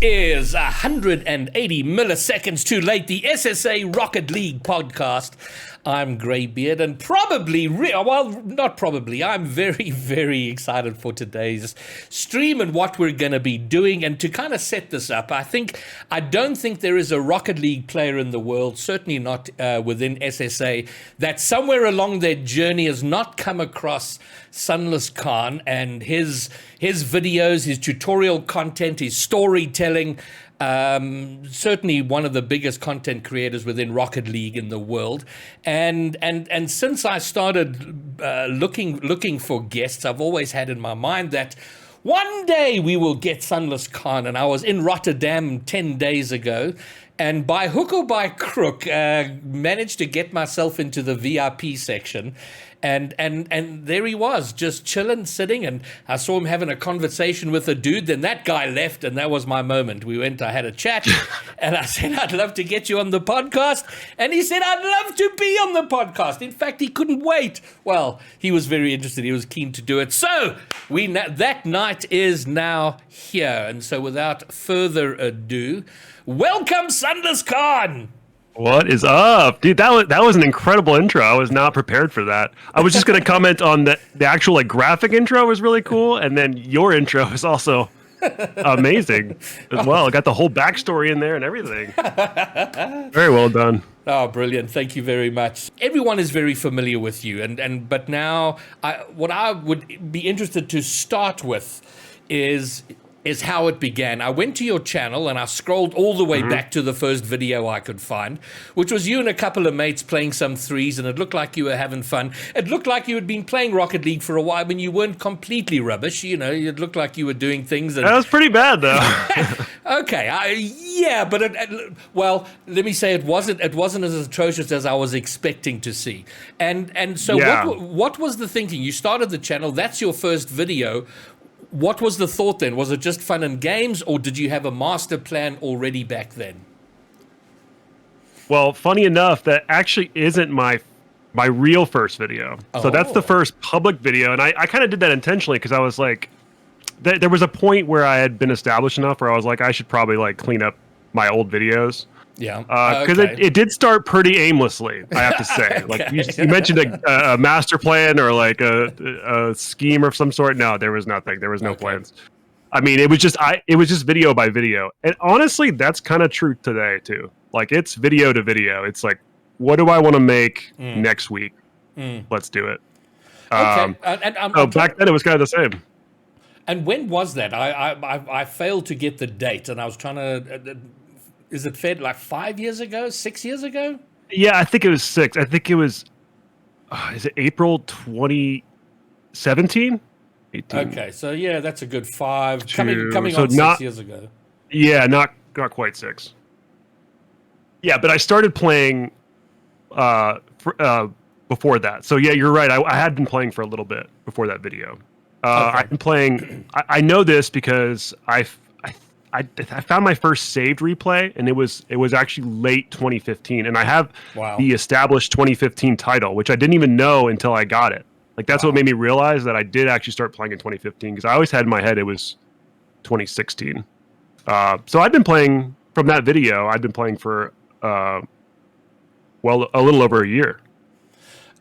is 180 milliseconds too late, the SSA Rocket League podcast. I'm Greybeard, and I'm very, very excited for today's stream and what we're going to be doing. And to kind of set this up, I don't think there is a Rocket League player in the world, certainly not within SSA, that somewhere along their journey has not come across SunlessKhan and his videos, his tutorial content, his storytelling. Certainly one of the biggest content creators within Rocket League in the world, and since I started looking for guests, I've always had in my mind that one day we will get SunlessKhan. And I was in Rotterdam 10 days ago, and by hook or by crook, managed to get myself into the VIP section. And there he was, just chilling, sitting, and I saw him having a conversation with a dude. Then that guy left, and that was my moment. I had a chat, and I said, I'd love to get you on the podcast. And he said, I'd love to be on the podcast. In fact, he couldn't wait. Well, he was very interested. He was keen to do it. So that night is now here. And so without further ado, welcome, SunlessKhan. What is up, dude? That was an incredible intro. I was not prepared for that. I was just going to comment on the actual graphic intro was really cool, and then your intro is also amazing as well. Got the whole backstory in there and everything. Very well done. Oh, brilliant! Thank you very much. Everyone is very familiar with you, but now what I would be interested to start with is how it began. I went to your channel and I scrolled all the way back to the first video I could find, which was you and a couple of mates playing some threes, and it looked like you were having fun. It looked like you had been playing Rocket League for a while, but you weren't completely rubbish. You know, it looked like you were doing things. That was pretty bad, though. Okay, but well, let me say it wasn't as atrocious as I was expecting to see. And so what was the thinking? You started the channel. That's your first video. What was the thought then? Was it just fun and games, or did you have a master plan already back then? Well, funny enough, that actually isn't my real first video. So that's the first public video, and I kind of did that intentionally because I was like, there was a point where I had been established enough where I was like, I should probably clean up my old videos. Yeah, because it did start pretty aimlessly, I have to say. Okay. You mentioned a master plan or a scheme of some sort. No, there was nothing. There was no plans. I mean, it was just video by video, and honestly, that's kind of true today too. It's video to video. It's like, what do I want to make next week? Let's do it. Okay, back then it was kind of the same. And when was that? I failed to get the date, and I was trying to. Is it fair? 5 years ago? 6 years ago? Yeah, I think it was 6. I think it was. Is it April 2017? 18. Okay, so yeah, that's a good 5. Coming on 6 years ago. Yeah, not quite 6. Yeah, but I started playing before that. So yeah, you're right. I had been playing for a little bit before that video. I've been playing. I know this because I found my first saved replay, and it was actually late 2015, and I have the established 2015 title, which I didn't even know until I got it. That's what made me realize that I did actually start playing in 2015, because I always had in my head it was 2016. So I've been playing from that video. I've been playing for a little over a year.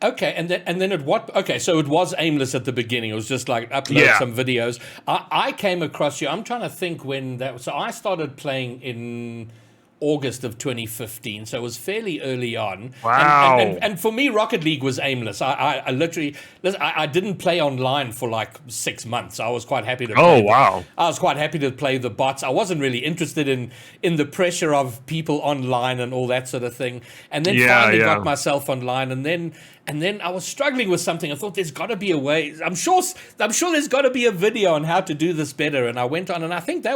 Okay, and then at what? Okay, so it was Aimless at the beginning. It was just upload some videos. I came across you. I'm trying to think when that was. So I started playing in August of 2015, so it was fairly early on. Wow. And for me, Rocket League was aimless. I literally, I didn't play online for 6 months. I was quite happy to play. I was quite happy to play the bots. I wasn't really interested in the pressure of people online and all that sort of thing. And then finally got myself online, and then I was struggling with something. I thought there's got to be a way. I'm sure there's got to be a video on how to do this better. And I went on, and I think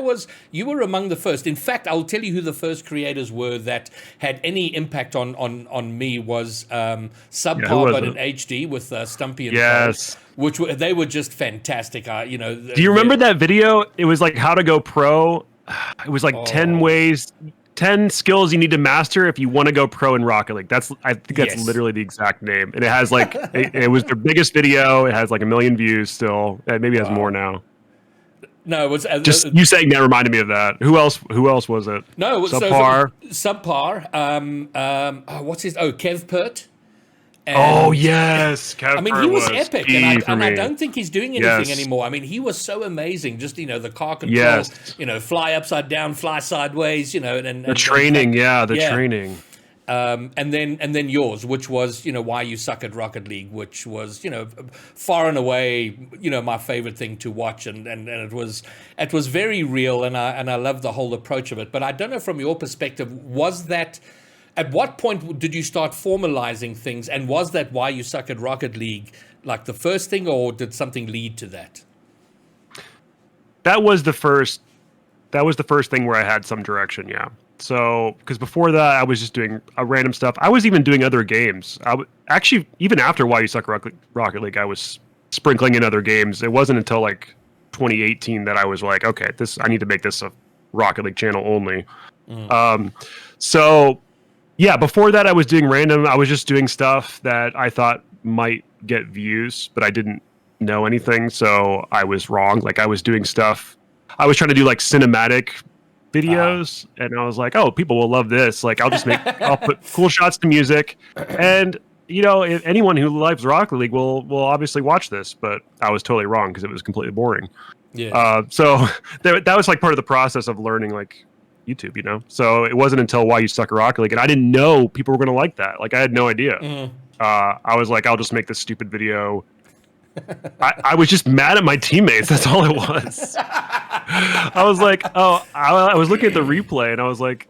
you were among the first. In fact, I'll tell you who the first creators were that had any impact on me was Subpar, but in HD with Stumpy and Cole, they were just fantastic. Do you remember that video? It was how to go pro. It was 10 ways. 10 skills you need to master if you want to go pro in Rocket League. I think that's literally the exact name. And it has it was their biggest video. It has 1 million views still. It maybe has more now. No, it was Just you saying that reminded me of that. Who else? Who else was it? no, it was Subpar. Subpar. What's his? Oh, Kev Pert. Oh And yes, I mean, he was epic, key and for I me. don't think he's doing anything Yes. anymore. I mean, he was so amazing. Just the car control, Yes. fly upside down, fly sideways, The training, the training. and then yours, which was why you suck at Rocket League, which was far and away my favorite thing to watch, and it was very real, and I love the whole approach of it. But I don't know from your perspective, was that at what point did you start formalizing things, and was that why you suck at Rocket League like the first thing, or did something lead to that? That was the first thing where I had some direction, yeah. So, because before that, I was just doing random stuff. I was even doing other games. Actually, even after Why You Suck at Rocket League, I was sprinkling in other games. It wasn't until like 2018 that I was like, okay, I need to make this a Rocket League channel only. So, yeah, before that, I was doing random. I was just doing stuff that I thought might get views, but I didn't know anything, so I was wrong. Like, I was doing stuff. I was trying to do like cinematic videos, and I was like, oh, people will love this. Like, I'll put cool shots to music, and if anyone who loves Rocket League will obviously watch this. But I was totally wrong because it was completely boring. Yeah. So that was like part of the process of learning like YouTube. So it wasn't until Why You Suck at Rocket League, and I didn't know people were going to like that. Like, I had no idea. I was like, I'll just make this stupid video. I was just mad at my teammates. That's all it was. I was like, I was looking at the replay, and I was like,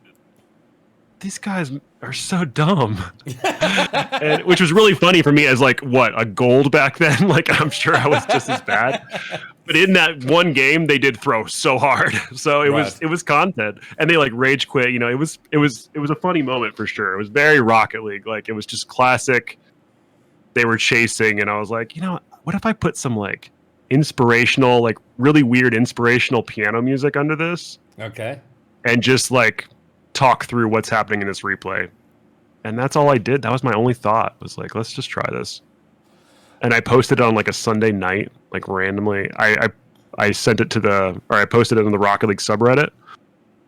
these guys are so dumb. Which was really funny for me as like, a gold back then? Like, I'm sure I was just as bad. But in that one game, they did throw so hard. So it was content, and they like rage quit. It was a funny moment for sure. It was very Rocket League. Like, it was just classic. They were chasing, and I was like, what if I put some like inspirational, like really weird inspirational piano music under this? Okay. And just like talk through what's happening in this replay. And that's all I did. That was my only thought, was like, let's just try this. And I posted it on like a Sunday night, like randomly. I sent it I posted it on the Rocket League subreddit.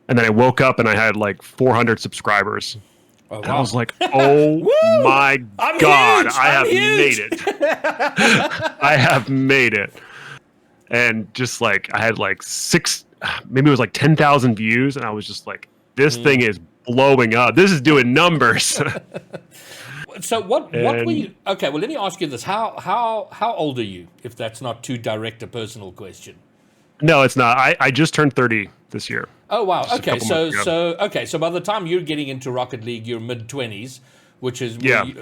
And then I woke up and I had like 400 subscribers. Oh, wow. And I was like, oh my God, huge! I have made it. I have made it. And just like, I had like maybe it was like 10,000 views. And I was just like, this thing is blowing up. This is doing numbers. So what were you? Okay, well, let me ask you this: how old are you? If that's not too direct a personal question. No, it's not. I just turned 30 this year. Oh wow. Okay, so by the time you're getting into Rocket League, you're mid-20s, which is I mean,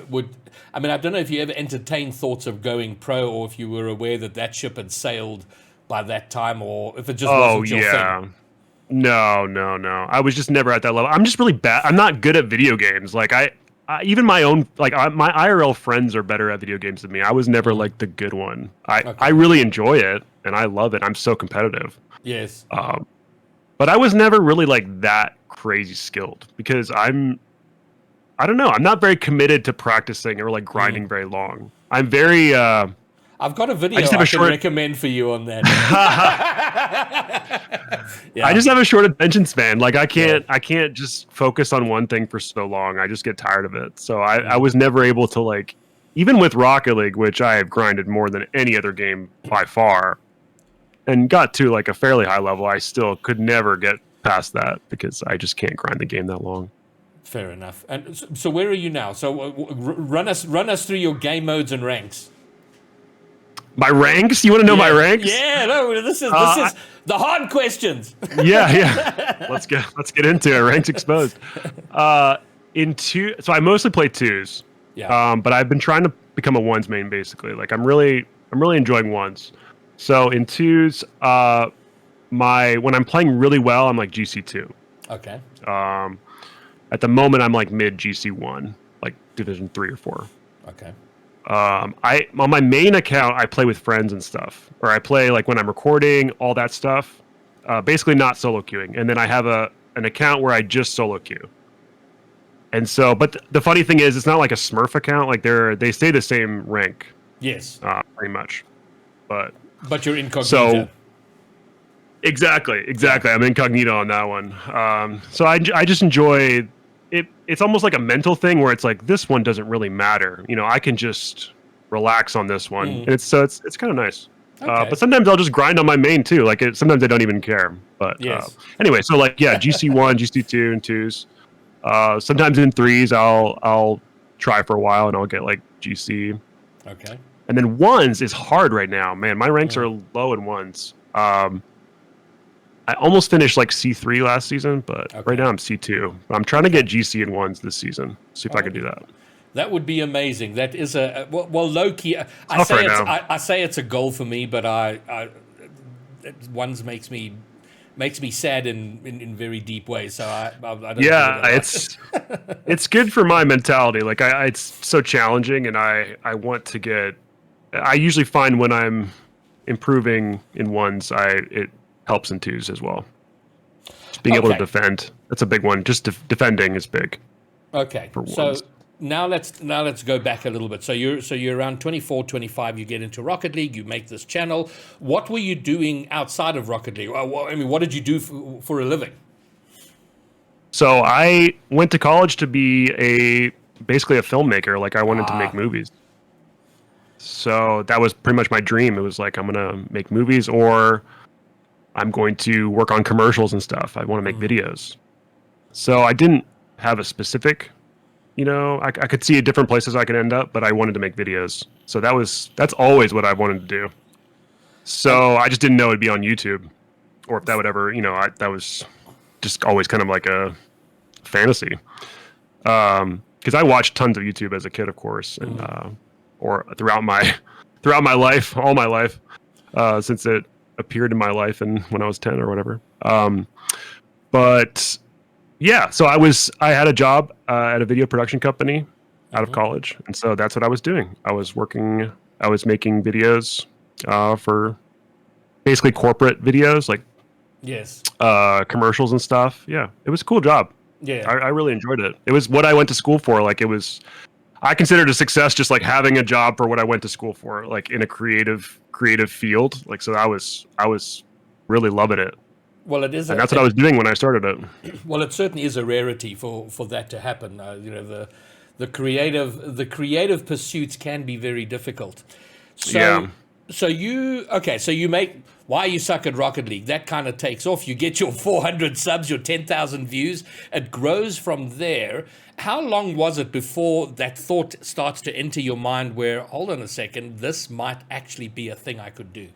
I don't know if you ever entertained thoughts of going pro, or if you were aware that ship had sailed by that time, or if it just wasn't your thing. No. I was just never at that level. I'm just really bad. I'm not good at video games. Like even my own, like my IRL friends are better at video games than me. I was never like the good one. I really enjoy it and I love it. I'm so competitive. Yes. But I was never really like that crazy skilled because I don't know. I'm not very committed to practicing or like grinding very long. I'm very, I've got a video I can recommend for you on that. I just have a short attention span. Like I can't just focus on one thing for so long. I just get tired of it. So I was never able to like, even with Rocket League, which I have grinded more than any other game by far, and got to like a fairly high level, I still could never get past that because I just can't grind the game that long. Fair enough. And so where are you now? So run us through your game modes and ranks. My ranks? You want to know my ranks? Yeah, no, this is the hard questions. Yeah. Let's get into it. Ranks exposed. So I mostly play twos. Yeah. But I've been trying to become a ones main basically. Like I'm really enjoying ones. So in twos, when I'm playing really well, I'm like GC2. Okay. At the moment I'm like mid GC1, like Division 3 or 4. Okay. On my main account, I play with friends and stuff, or I play like when I'm recording, all that stuff. Basically, not solo queuing. And then I have an account where I just solo queue. And so, but the funny thing is, it's not like a Smurf account. Like they stay the same rank. Yes. Pretty much. But you're incognito. So Exactly. I'm incognito on that one. So I just enjoy it. It's almost like a mental thing where it's like this one doesn't really matter. I can just relax on this one, and it's kind of nice. Okay. But sometimes I'll just grind on my main too. Like sometimes I don't even care. But Yes. anyway, so like GC1, GC2, and twos. Sometimes in threes I'll try for a while and I'll get like GC. Okay. And then ones is hard right now, man. My ranks are low in ones. I almost finished like C3 last season, but right now I'm C2. I'm trying to get GC in ones this season. See if I can do that. That would be amazing. That is well low key. I say it's a goal for me, but ones makes me sad in very deep ways. So I don't. Yeah, it's good for my mentality. Like it's so challenging, and I want to get. I usually find when I'm improving in ones, it helps in twos as well. Just being able to defend. That's a big one. Just defending is big. Okay. So now let's go back a little bit. So you're around 24, 25, you get into Rocket League, you make this channel. What were you doing outside of Rocket League? I mean, what did you do for a living? So I went to college to be basically a filmmaker. Like I wanted to make movies. So that was pretty much my dream. It was like, I'm going to make movies or I'm going to work on commercials and stuff. I want to make videos. So I didn't have a specific, I could see different places I could end up, but I wanted to make videos. So that's always what I wanted to do. So I just didn't know it'd be on YouTube or if that would ever, that was just always kind of like a fantasy. Because I watched tons of YouTube as a kid, of course, and or throughout my life, all my life, since it appeared in my life and when I was 10 or whatever. But yeah, so I had a job at a video production company out of college, and so that's what I was doing. I was making videos for basically corporate videos, like commercials and stuff. Yeah, it was a cool job. Yeah, I really enjoyed it. It was what I went to school for. Like I considered a success just like having a job for what I went to school for, like in a creative field. Like so, I was really loving it. Well, it is, and that's what I was doing when I started it. Well, it certainly is a rarity for that to happen. The creative pursuits can be very difficult. So you make Why You Suck at Rocket League. That kind of takes off. You get your 400 subs, your 10,000 views. It grows from there. How long was it before that thought starts to enter your mind where, hold on a second, this might actually be a thing I could do?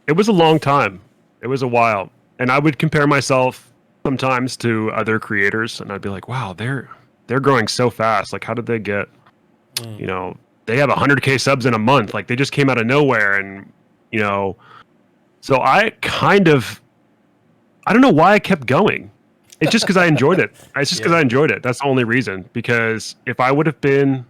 It was a long time. It was a while. And I would compare myself sometimes to other creators, and I'd be like, wow, they're growing so fast. Like, how did they get, they have 100K subs in a month. Like, they just came out of nowhere. And, so I don't know why I kept going. It's just because I enjoyed it. It's just because I enjoyed it. That's the only reason. Because if I would have been,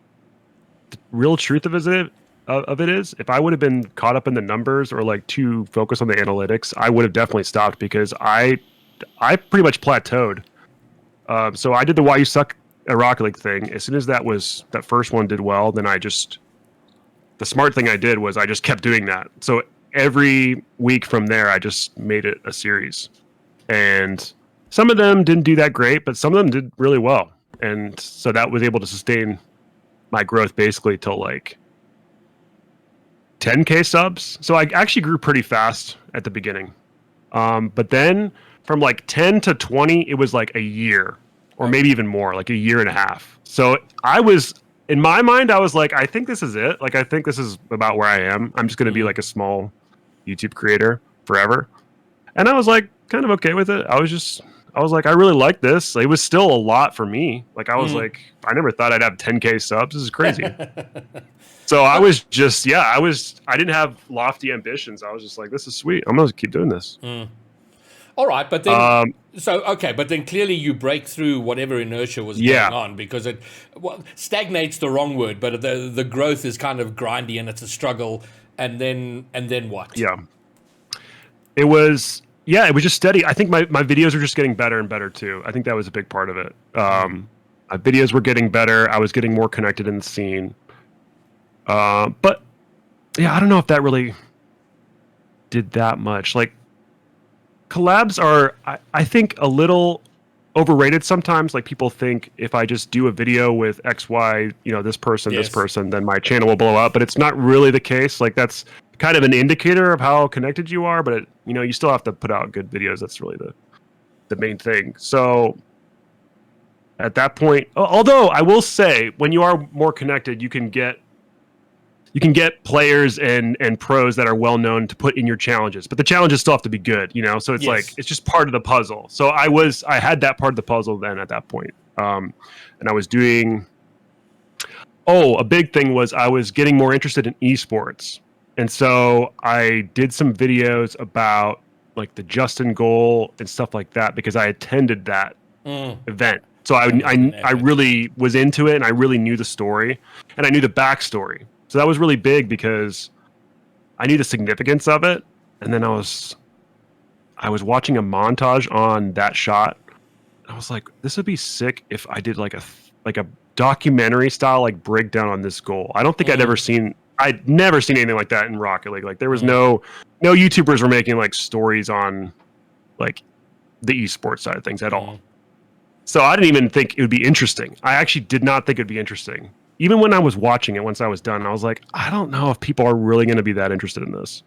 the real truth of it is, if I would have been caught up in the numbers or like too focused on the analytics, I would have definitely stopped because I pretty much plateaued. So I did the Why You Suck at Rocket League thing. As soon as that first one did well, then the smart thing I did was I just kept doing that. So every week from there, I just made it a series. And some of them didn't do that great, but some of them did really well. And so that was able to sustain my growth basically till like 10K subs. So I actually grew pretty fast at the beginning. But then from like 10 to 20, it was like a year or maybe even more, like a year and a half. So in my mind, I was like, I think this is it. Like, I think this is about where I am. I'm just going to be like a small YouTube creator forever. And I was like, kind of okay with it. I was like, I really like this. It was still a lot for me. Like, I was like, I never thought I'd have 10K subs. This is crazy. So I was just, I didn't have lofty ambitions. I was just like, this is sweet. I'm going to keep doing this. All right. But then, but then clearly you break through whatever inertia was going on because stagnate's the wrong word, but the growth is kind of grindy and it's a struggle. And then what? Yeah. It was just steady. I think my videos were just getting better and better too. I think that was a big part of it. My videos were getting better. I was getting more connected in the scene. But yeah, I don't know if that really, did that much. Like collabs are, I think, a little overrated sometimes. Like people think if I just do a video with XY, this person, then my channel will blow up. But it's not really the case. Like that's kind of an indicator of how connected you are. But you still have to put out good videos. That's really the main thing. So at that point, although I will say, when you are more connected, you can get players and pros that are well known to put in your challenges, but the challenges still have to be good, so it's like it's just part of the puzzle. So I had that part of the puzzle then at that point. And I was doing a big thing was I was getting more interested in esports, and so I did some videos about like the Justin goal and stuff like that because I attended that event. So I really was into it, and I really knew the story, and I knew the backstory. So that was really big because I knew the significance of it. And then I was watching a montage on that shot. I was like, this would be sick if I did like a documentary style like breakdown on this goal. I don't think I'd never seen anything like that in Rocket League. Like there was no YouTubers were making like stories on like the esports side of things at all. So I didn't even think it would be interesting. I actually did not think it would be interesting. Even when I was watching it, once I was done, I was like, I don't know if people are really going to be that interested in this.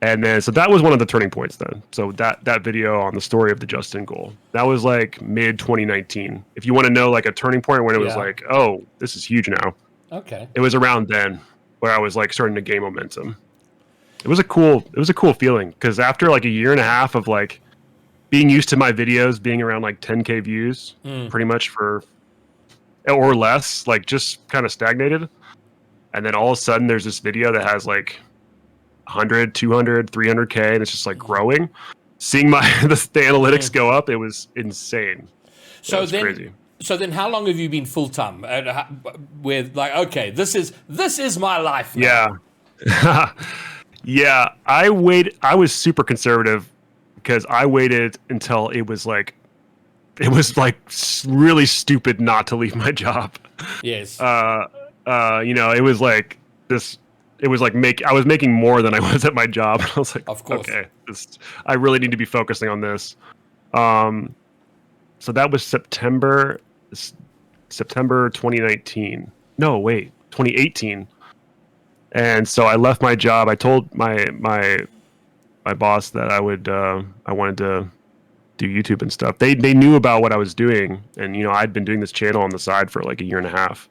And then, so that was one of the turning points then. So that video on the story of the Justin goal, that was like mid 2019. If you want to know like a turning point when it was like, oh, this is huge now. Okay. It was around then where I was like starting to gain momentum. It was a cool feeling because after like a year and a half of like being used to my videos being around like 10K views pretty much or less, like just kind of stagnated. And then all of a sudden there's this video that has like 100, 200, 300K and it's just like growing. Seeing the analytics go up, it was insane. So was crazy. So then how long have you been full-time with like, okay, this is my life now. Yeah. Yeah. I was super conservative because I waited until it was like really stupid not to leave my job. Yes. It was like this. It was like I was making more than I was at my job. I was like, of course, okay, I really need to be focusing on this. So that was September 2019. No, wait, 2018. And so I left my job. I told my boss that I wanted to do YouTube and stuff. They knew about what I was doing, and I'd been doing this channel on the side for like a year and a half.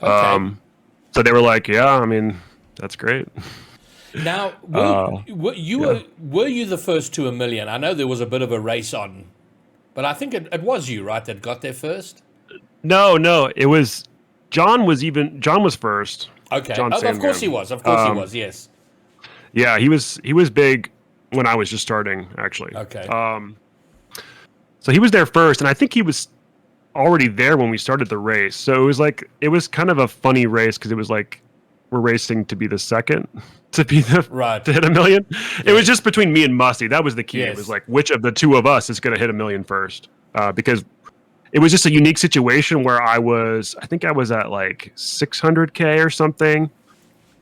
Okay. So they were like, "Yeah, I mean, that's great." Now, were you the first to 1 million? I know there was a bit of a race on, but I think it was you, right, that got there first? No, it was John was first. Okay. John Of course he was. Of course he was. Yes. Yeah, he was big when I was just starting, actually. Okay. So he was there first, and I think he was already there when we started the race. So it was kind of a funny race because it was like we're racing to be the second to hit 1 million. Yes. It was just between me and Musty. That was the key. Yes. It was like which of the two of us is going to hit 1 million first, because it was just a unique situation where I think I was at like 600K or something,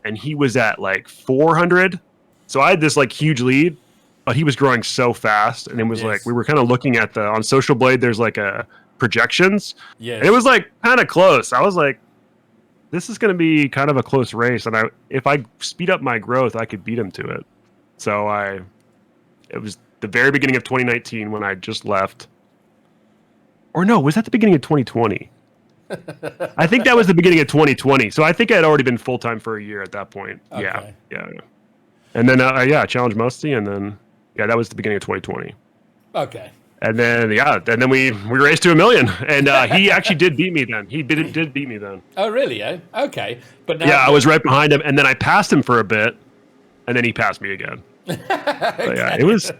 and he was at like 400. So I had this like huge lead, but he was growing so fast, and it was like we were kind of looking at on Social Blade. There's like a projections. Yeah, and it was like kind of close. I was like, this is going to be kind of a close race, and if I speed up my growth, I could beat him to it. So it was the very beginning of 2019 when I just left. Or no, was that the beginning of 2020? I think that was the beginning of 2020. So I think I had already been full-time for a year at that point. Okay. Yeah. And then, I challenged Musty, and then, that was the beginning of 2020. Okay. And then, and then we raced to 1 million. And he actually did beat me then. He did beat me then. Oh, really? Eh? Okay. But now, I was right behind him, and then I passed him for a bit, and then he passed me again. Okay. So,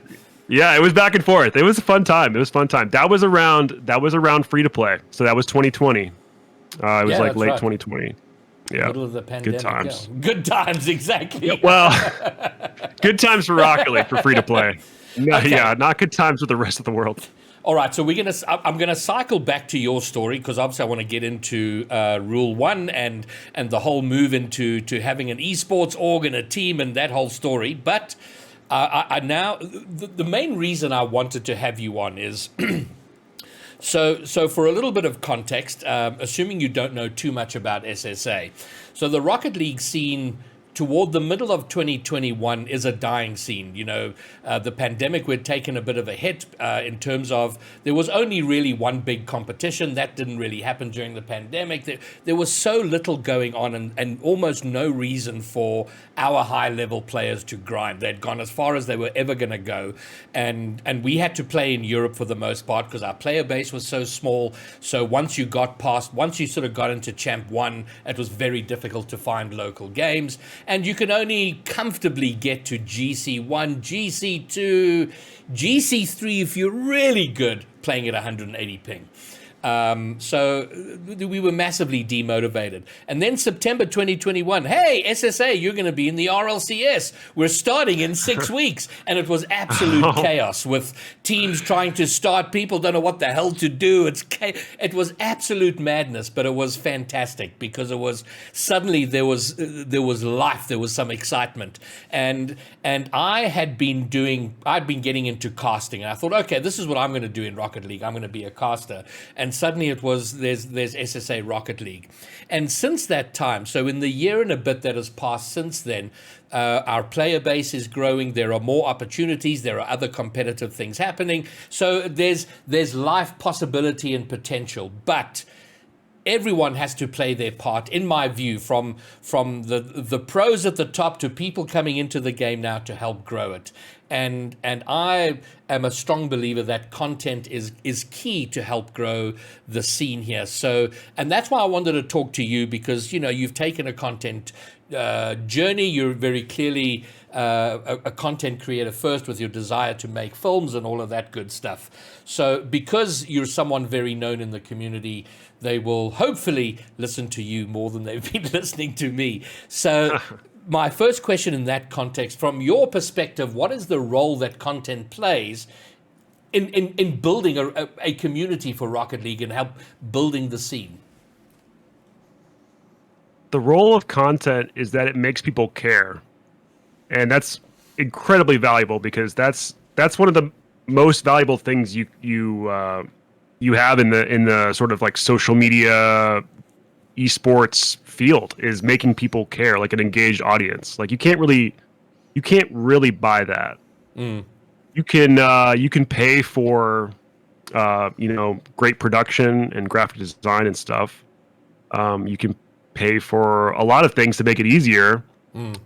it was back and forth. It was a fun time. That was around free to play. So that was 2020. It was like late 2020. Yeah. Middle of the pandemic. Good times. Yeah. Good times, exactly. Yeah, well, good times for Rocket League for free to play. No, okay. Yeah, not good times with the rest of the world. All right, so I'm gonna cycle back to your story because obviously I want to get into RuleOne and the whole move into having an esports org and a team and that whole story. But I now the main reason I wanted to have you on is so for a little bit of context, assuming you don't know too much about SSA, so the Rocket League scene toward the middle of 2021 is a dying scene. The pandemic, we'd taken a bit of a hit in terms of there was only really one big competition. That didn't really happen during the pandemic. There was so little going on and almost no reason for our high-level players to grind. They'd gone as far as they were ever going to go. And we had to play in Europe for the most part because our player base was so small. So once you sort of got into Champ 1, it was very difficult to find local games. And you can only comfortably get to GC1, GC2, GC3 if you're really good playing at 180 ping. So we were massively demotivated. And then September 2021, hey, SSA, you're going to be in the RLCS. We're starting in 6 weeks. And it was absolute chaos with teams trying to start. People don't know what the hell to do. It was absolute madness, but it was fantastic because it was suddenly there was life. There was some excitement. And I'd been getting into casting. And I thought, okay, this is what I'm going to do in Rocket League. I'm going to be a caster. And suddenly it was there's SSA Rocket League. And since that time, so in the year and a bit that has passed since then, our player base is growing. There are more opportunities. There are other competitive things happening. So there's life, possibility, and potential. But everyone has to play their part, in my view, from the pros at the top to people coming into the game now to help grow it. And I am a strong believer that content is key to help grow the scene here. So, and that's why I wanted to talk to you because, you've taken a content journey. You're very clearly a content creator first with your desire to make films and all of that good stuff. So because you're someone very known in the community, they will hopefully listen to you more than they've been listening to me. So my first question in that context, from your perspective, what is the role that content plays in building a community for Rocket League and help building the scene? The role of content is that it makes people care. And that's incredibly valuable because that's one of the most valuable things you have in the sort of like social media esports field is making people care, like an engaged audience. Like you can't really buy that. You can pay for great production and graphic design and stuff. You can pay for a lot of things to make it easier.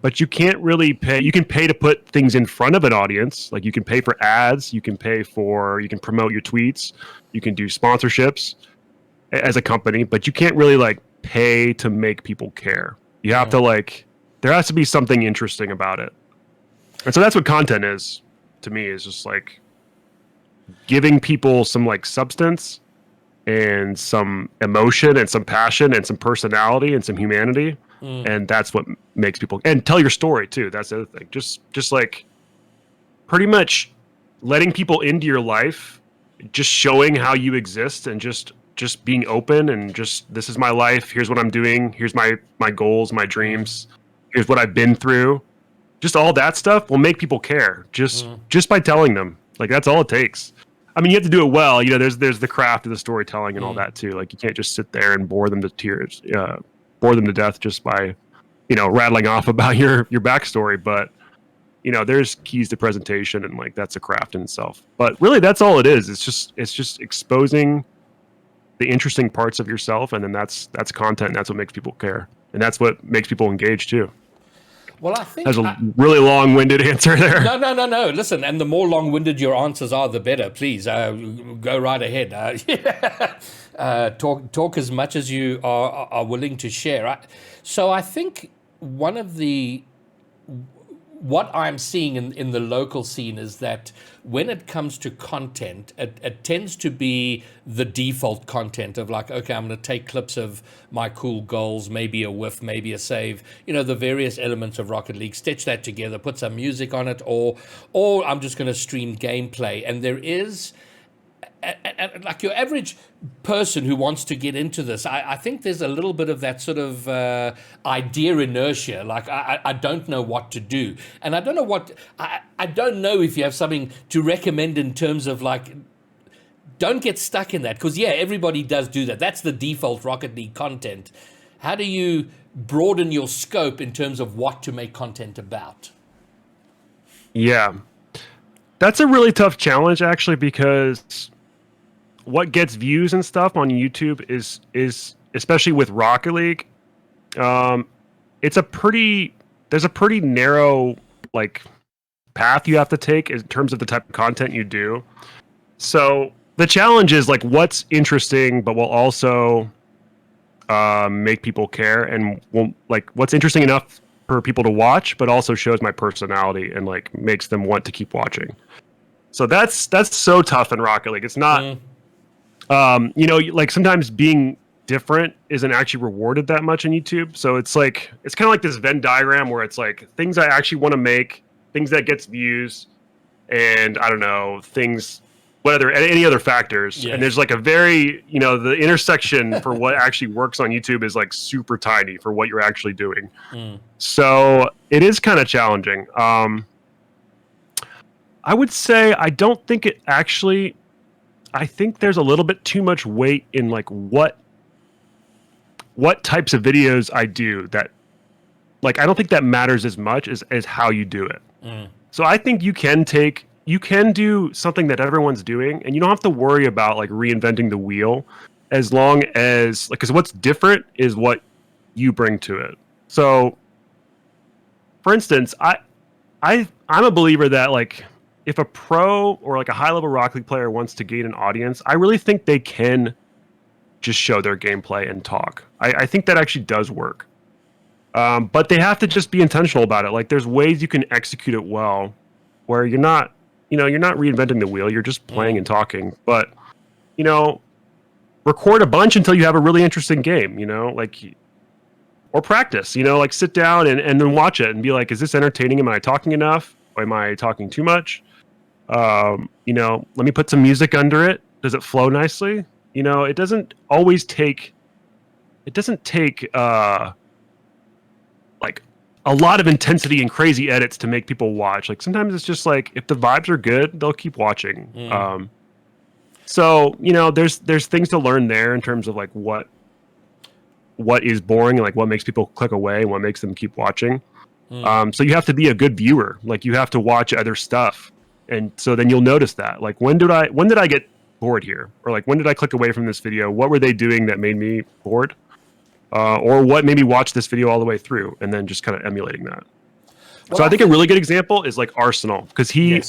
But you can't really pay. You can pay to put things in front of an audience. Like you can pay for ads. You can promote your tweets. You can do sponsorships as a company, but you can't really like pay to make people care. You have to there has to be something interesting about it. And so that's what content is to me, is just like giving people some like substance and some emotion and some passion and some personality and some humanity. And that's what makes people, and tell your story too. That's the other thing. Just like pretty much letting people into your life, just showing how you exist and just being open and just, this is my life. Here's what I'm doing. Here's my goals, my dreams. Here's what I've been through. Just all that stuff will make people care just by telling them. Like that's all it takes. I mean, you have to do it well. There's the craft of the storytelling and all that too. Like you can't just sit there and bore them to tears. Bore them to death just by, rattling off about your backstory. But, there's keys to presentation and like that's a craft in itself. But really, that's all it is. It's just exposing the interesting parts of yourself, and then that's content. And that's what makes people care, and that's what makes people engage too. Well, I think that's a really long-winded answer there. No. Listen, and the more long-winded your answers are, the better. Please go right ahead. Talk as much as you are willing to share. So I think what I'm seeing in the local scene is that when it comes to content, it tends to be the default content of like, okay, I'm going to take clips of my cool goals, maybe a whiff, maybe a save, the various elements of Rocket League, stitch that together, put some music on it, or I'm just going to stream gameplay. And there is and like your average person who wants to get into this, I think there's a little bit of that sort of idea inertia. Like I don't know what to do, and I don't know I don't know if you have something to recommend in terms of like, don't get stuck in that, because yeah, everybody does do that. That's the default Rocket League content. How do you broaden your scope in terms of what to make content about? Yeah, that's a really tough challenge actually, because what gets views and stuff on YouTube is especially with Rocket League, there's a pretty narrow like path you have to take in terms of the type of content you do. So the challenge is like what's interesting, but will also make people care, and will like what's interesting enough for people to watch, but also shows my personality and like makes them want to keep watching. So that's so tough in Rocket League. It's not, like sometimes being different isn't actually rewarded that much on YouTube. So it's like, it's kind of like this Venn diagram where it's like things I actually want to make, things that gets views, and I don't know, things, any other factors. Yes. And there's like a very, the intersection for what actually works on YouTube is like super tiny for what you're actually doing. So it is kind of challenging. I would say I don't think it actually, I think there's a little bit too much weight in like what types of videos I do, that like I don't think that matters as much as how you do it. So I think you can do something that everyone's doing, and you don't have to worry about like reinventing the wheel, as long as like, because what's different is what you bring to it. So for instance, I'm a believer that like if a pro or like a high level Rocket League player wants to gain an audience, I really think they can just show their gameplay and talk. I think that actually does work. But they have to just be intentional about it. Like there's ways you can execute it well where you're not reinventing the wheel, you're just playing and talking. But, record a bunch until you have a really interesting game, like, or practice, like sit down and then watch it and be like, is this entertaining? Am I talking enough? Or am I talking too much? Let me put some music under it. Does it flow nicely? It doesn't take like a lot of intensity and crazy edits to make people watch. Like sometimes it's just like, if the vibes are good, they'll keep watching. So, there's things to learn there in terms of like what is boring and like what makes people click away and what makes them keep watching. So you have to be a good viewer. Like you have to watch other stuff. And so then you'll notice that, like, when did I get bored here? Or like, when did I click away from this video? What were they doing that made me bored? Or what made me watch this video all the way through, and then just kind of emulating that. Well, so I think a really good example is like Arsenal, because he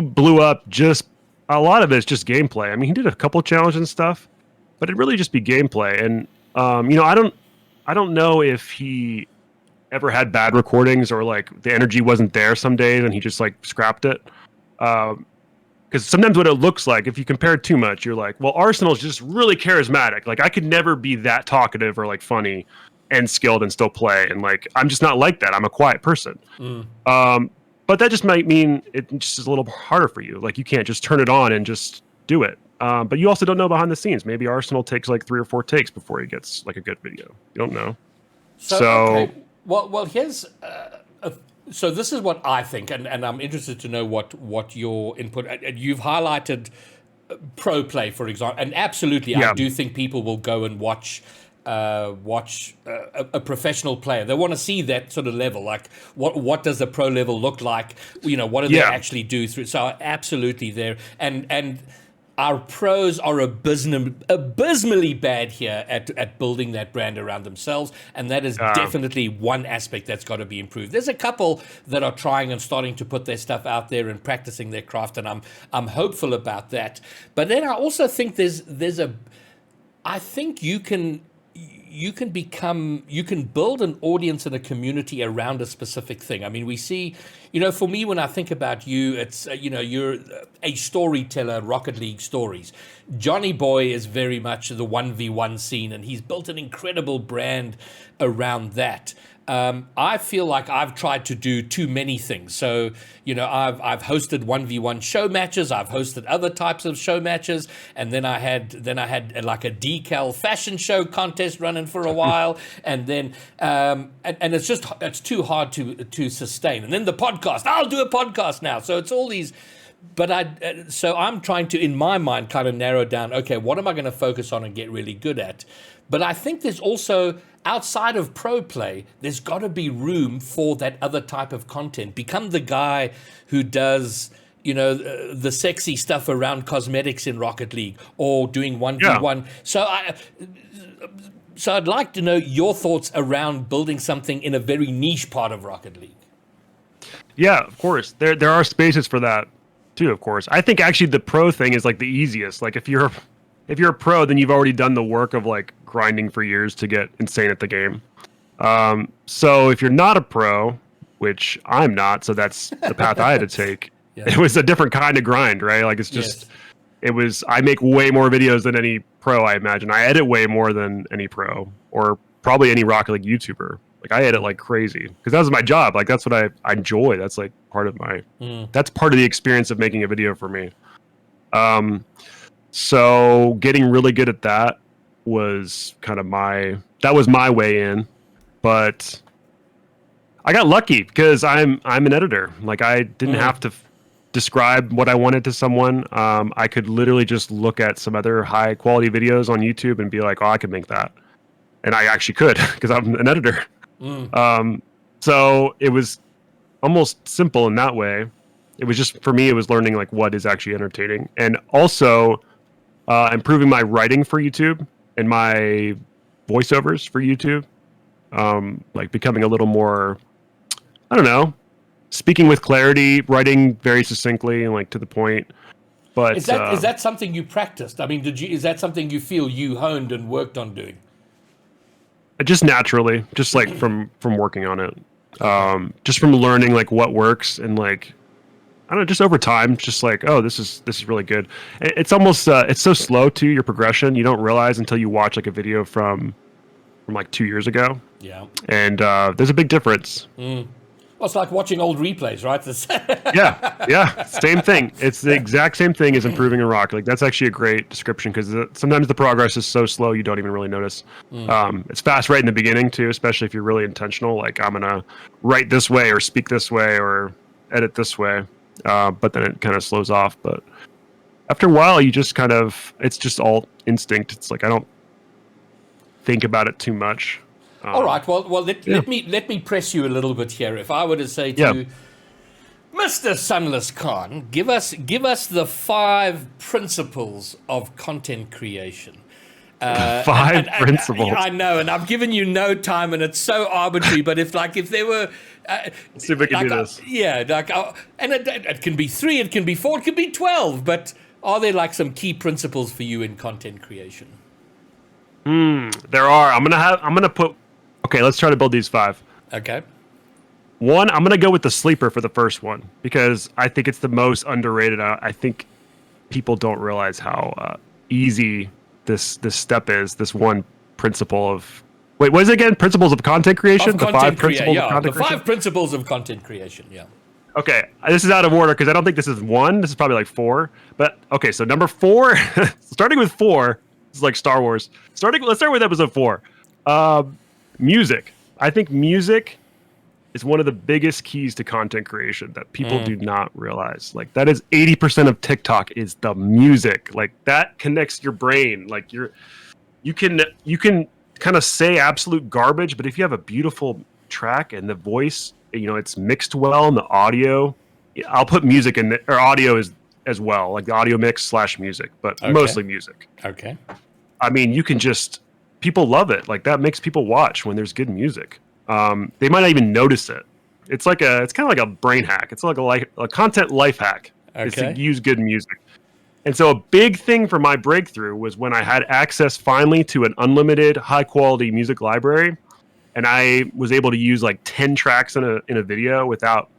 blew up. Just a lot of it's just gameplay. I mean, he did a couple challenges and stuff, but it'd really just be gameplay. And I don't know if he ever had bad recordings or like the energy wasn't there some days and he just like scrapped it. Because sometimes what it looks like, if you compare it too much, you're like, well, Arsenal's just really charismatic. Like I could never be that talkative or like funny and skilled and still play. And like, I'm just not like that. I'm a quiet person. But that just might mean it just is a little harder for you. Like you can't just turn it on and just do it. But you also don't know behind the scenes. Maybe Arsenal takes like 3 or 4 takes before he gets like a good video. You don't know. So okay. Well, here's so this is what I think, and I'm interested to know what your input. And you've highlighted pro play, for example, and absolutely, I do think people will go and watch a professional player. They want to see that sort of level. Like, what does the pro level look like? What do they actually do through? So absolutely there, and our pros are abysmally bad here at building that brand around themselves, and that is definitely one aspect that's got to be improved. There's a couple that are trying and starting to put their stuff out there and practicing their craft, and I'm hopeful about that. But then I also think I think you can build an audience and a community around a specific thing. I mean, we see, for me, when I think about you, it's, you're a storyteller, Rocket League stories. Johnny Boy is very much the 1v1 scene, and he's built an incredible brand around that. I feel like I've tried to do too many things. So, I've hosted 1v1 show matches. I've hosted other types of show matches. And then I had like a decal fashion show contest running for a while. And then, and it's too hard to sustain. And then the podcast, I'll do a podcast now. So it's all these, so I'm trying to, in my mind, kind of narrow down, okay, what am I going to focus on and get really good at? But I think there's also, outside of pro play, there's got to be room for that other type of content. Become the guy who does, the sexy stuff around cosmetics in Rocket League, or doing 1v1. Yeah. So I'd like to know your thoughts around building something in a very niche part of Rocket League. Yeah, of course. There are spaces for that too, of course. I think actually the pro thing is like the easiest. Like if you're a pro, then you've already done the work of like grinding for years to get insane at the game. So if you're not a pro, which I'm not, so that's the path I had to take. Yeah. It was a different kind of grind, right? Like it's just, I make way more videos than any pro, I imagine. I edit way more than any pro, or probably any Rocket League YouTuber. Like I edit like crazy because that was my job. Like that's what I enjoy. That's like part of that's part of the experience of making a video for me. So getting really good at that was kind of my way in, but I got lucky because I'm an editor. Like I didn't have to describe what I wanted to someone. I could literally just look at some other high quality videos on YouTube and be like, oh, I could make that. And I actually could because I'm an editor. So it was almost simple in that way. It was just, for me, it was learning like what is actually entertaining, and also improving my writing for YouTube and my voiceovers for YouTube. Like becoming a little more, I don't know, speaking with clarity, writing very succinctly and like to the point. But is that something you practiced? I mean, is that something you feel you honed and worked on doing? Just naturally, just like from working on it, just from learning like what works, and like I don't know, just over time, just like, oh, this is really good. It's almost it's so slow too, your progression. You don't realize until you watch like a video from like 2 years ago. Yeah, and there's a big difference. Well, it's like watching old replays, right? yeah, same thing. It's the exact same thing as improving in Rocket League. That's actually a great description because sometimes the progress is so slow you don't even really notice. It's fast right in the beginning too, especially if you're really intentional. Like I'm gonna write this way or speak this way or edit this way, but then it kind of slows off. But after a while, you just kind of, it's just all instinct. It's like I don't think about it too much. All right. Well. Let me press you a little bit here. If I were to say to Mr. SunlessKhan, give us the 5 principles of content creation. 5 principles. I know, and I've given you no time, and it's so arbitrary. But if there were, let's see if we can do this. Yeah, and it can be 3, it can be 4, it can be 12. But are there like some key principles for you in content creation? There are. I'm gonna put. Okay, let's try to build these 5. Okay. 1, I'm gonna go with the sleeper for the first one because I think it's the most underrated. I think people don't realize how easy this step is. This one principle of what is it again? Principles of content creation. The 5 principles of content creation. 5 principles of content creation. Yeah. Okay, this is out of order because I don't think this is 1. This is probably like 4. But okay, so number 4, starting with 4, this is like Star Wars. Let's start with episode 4. Music. I think music is one of the biggest keys to content creation that people do not realize. Like that is 80% of TikTok is the music. Like that connects your brain. Like you can kind of say absolute garbage, but if you have a beautiful track and the voice, it's mixed well and the audio, I'll put music in or audio as well, like the audio mix / music, but mostly music. Okay. I mean, you can just, people love it. Like that makes people watch when there's good music. They might not even notice it. It's kind of like a brain hack. It's like a content life hack. Is to use good music. And so a big thing for my breakthrough was when I had access finally to an unlimited high quality music library, and I was able to use like 10 tracks in a video without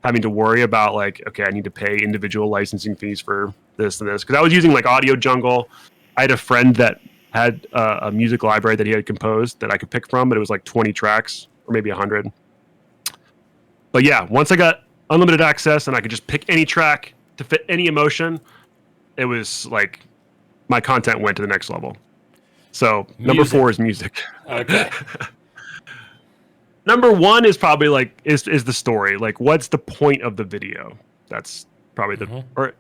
having to worry about like, okay, I need to pay individual licensing fees for this and this. Because I was using like Audio Jungle. I had a friend that had a music library that he had composed that I could pick from, but it was like 20 tracks or maybe 100. But yeah, once I got unlimited access and I could just pick any track to fit any emotion, it was like my content went to the next level. So number 4 is music. Okay. Number 1 is probably like is the story. Like, what's the point of the video? That's probably the or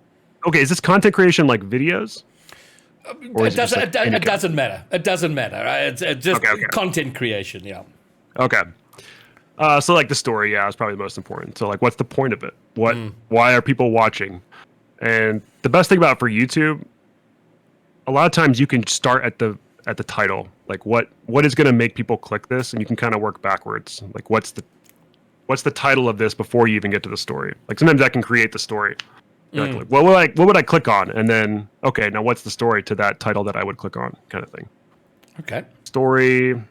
okay. Is this content creation like videos? It doesn't matter. It doesn't matter. It's just content creation. Yeah. Okay. So like the story, is probably the most important. So like, what's the point of it? Why are people watching? And the best thing about it for YouTube, a lot of times you can start at the title. Like what is going to make people click this, and you can kind of work backwards. Like what's the title of this before you even get to the story? Like sometimes that can create the story. Like, what would I click on? And then okay, now what's the story to that title that I would click on, kind of thing. Okay. Story.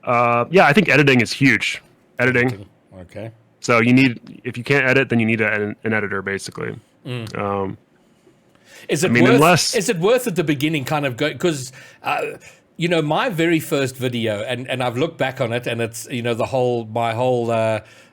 I think editing is huge. Editing. Okay. So if you can't edit, then you need an editor, basically. Is it worth at the beginning kind of go, because my very first video, and I've looked back on it, and it's my whole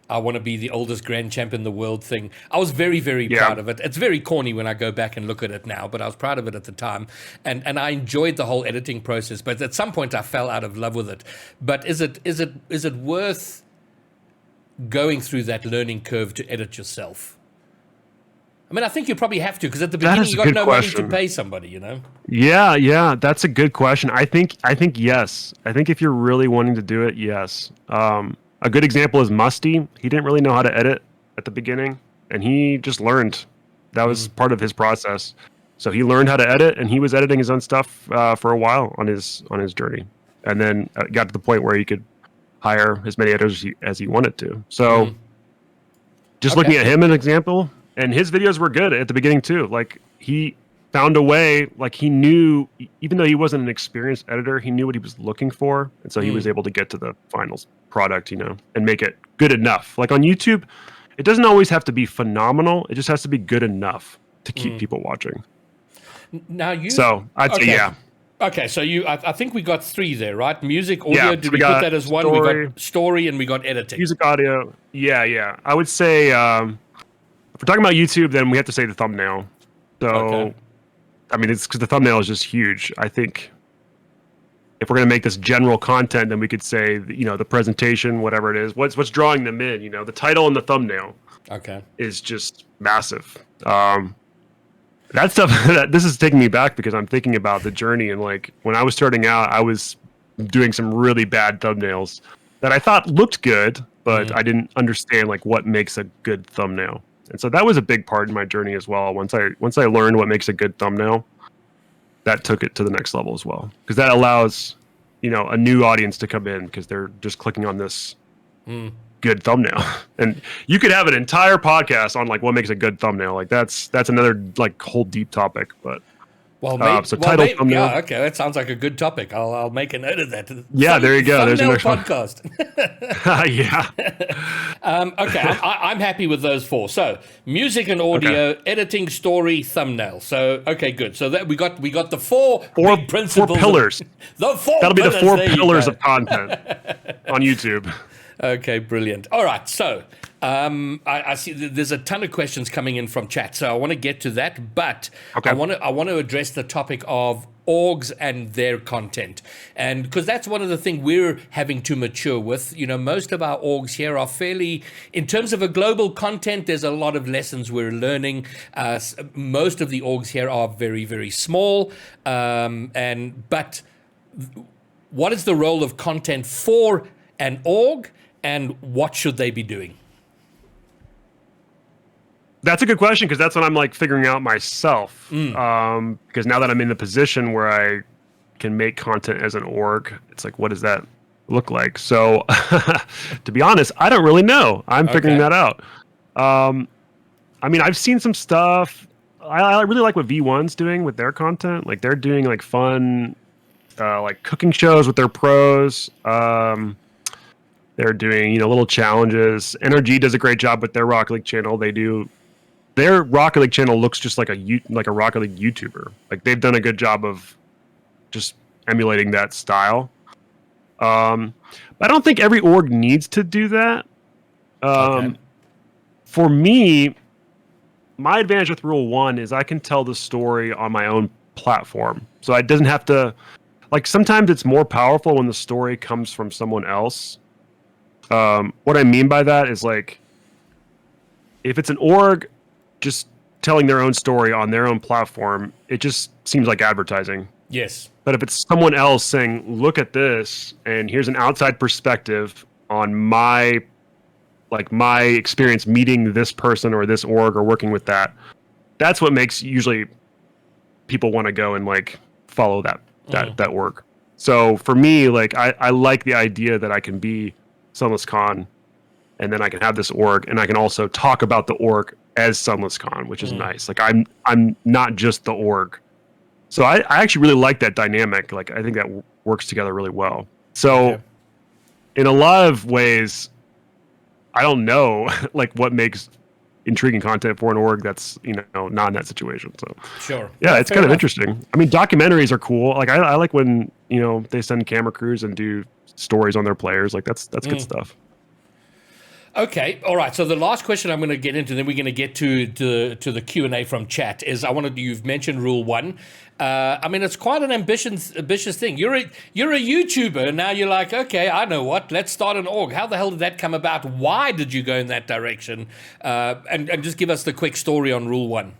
I want to be the oldest grand champ in the world thing. I was very, very proud of it. It's very corny when I go back and look at it now, but I was proud of it at the time. And I enjoyed the whole editing process, but at some point I fell out of love with it. But is it worth going through that learning curve to edit yourself? I mean, I think you probably have to, because at the beginning you got no money to pay somebody, Yeah, that's a good question. I think yes. I think if you're really wanting to do it, yes. A good example is Musty. He didn't really know how to edit at the beginning, and he just learned. That was part of his process. So he learned how to edit, and he was editing his own stuff for a while on his journey, and then got to the point where he could hire as many editors as he wanted to. So just looking at him as an example, and his videos were good at the beginning too. Like he found a way, like he knew, even though he wasn't an experienced editor, he knew what he was looking for. And so he was able to get to the final product, and make it good enough. Like on YouTube, it doesn't always have to be phenomenal. It just has to be good enough to keep people watching. Now So I'd say, yeah. Okay, so I think we got 3 there, right? Music, audio, did we put that as one? We got story and we got editing. Music, audio. Yeah. I would say, if we're talking about YouTube, then we have to say the thumbnail. So, I mean, it's because the thumbnail is just huge. I think if we're going to make this general content, then we could say, the presentation, whatever it is, what's drawing them in, the title and the thumbnail is just massive. That stuff, this is taking me back because I'm thinking about the journey. And like when I was starting out, I was doing some really bad thumbnails that I thought looked good, but I didn't understand like what makes a good thumbnail. And so that was a big part in my journey as well. Once I learned what makes a good thumbnail, that took it to the next level as well. Because that allows, a new audience to come in because they're just clicking on this good thumbnail. And you could have an entire podcast on like what makes a good thumbnail. Like that's another like whole deep topic. But thumbnail. Yeah, okay, that sounds like a good topic. I'll make a note of that. Yeah, there you go. There's your next podcast. Yeah. Okay, I'm happy with those 4. So music and audio, editing, story, thumbnail. So okay, good. So that we got the 4 big principles. 4 pillars. The 4 That'll be pillars. The 4 pillars of content on YouTube. Okay, brilliant. All right, so I see there's a ton of questions coming in from chat, so I want to get to that, but I want to address the topic of orgs and their content, and because that's one of the things we're having to mature with. Most of our orgs here are fairly, in terms of a global content, there's a lot of lessons we're learning. Most of the orgs here are very, very small, but what is the role of content for an org? And what should they be doing? That's a good question, because that's what I'm like figuring out myself. Because now that I'm in the position where I can make content as an org, it's like, what does that look like? So to be honest, I don't really know. I'm figuring that out. I mean, I've seen some stuff. I really like what V1's doing with their content. Like they're doing like fun, like cooking shows with their pros. They're doing, little challenges. NRG does a great job with their Rocket League channel. Their Rocket League channel looks just like a Rocket League YouTuber. Like they've done a good job of just emulating that style. But I don't think every org needs to do that. For me, my advantage with RuleOne is I can tell the story on my own platform. So it doesn't have to, like, sometimes it's more powerful when the story comes from someone else. What I mean by that is, like, if it's an org just telling their own story on their own platform, it just seems like advertising. Yes. But if it's someone else saying, look at this, and here's an outside perspective on my experience meeting this person or this org or working with that's what makes usually people want to go and like follow that org. So for me, like I like the idea that I can be SunlessKhan, and then I can have this org, and I can also talk about the org as SunlessKhan, which is nice. Like I'm not just the org. So I actually really like that dynamic. Like I think that works together really well. So in a lot of ways, I don't know like what makes intriguing content for an org that's not in that situation. So sure, yeah, it's kind of interesting. I mean, documentaries are cool. Like I like when they send camera crews and do stories on their players. Like that's good stuff. Okay, all right. So the last question I'm going to get into, then we're going to get to the Q&A from chat. You've mentioned RuleOne. I mean, it's quite an ambitious thing. You're a YouTuber, and now you're like, okay, I know what. Let's start an org. How the hell did that come about? Why did you go in that direction? And just give us the quick story on RuleOne.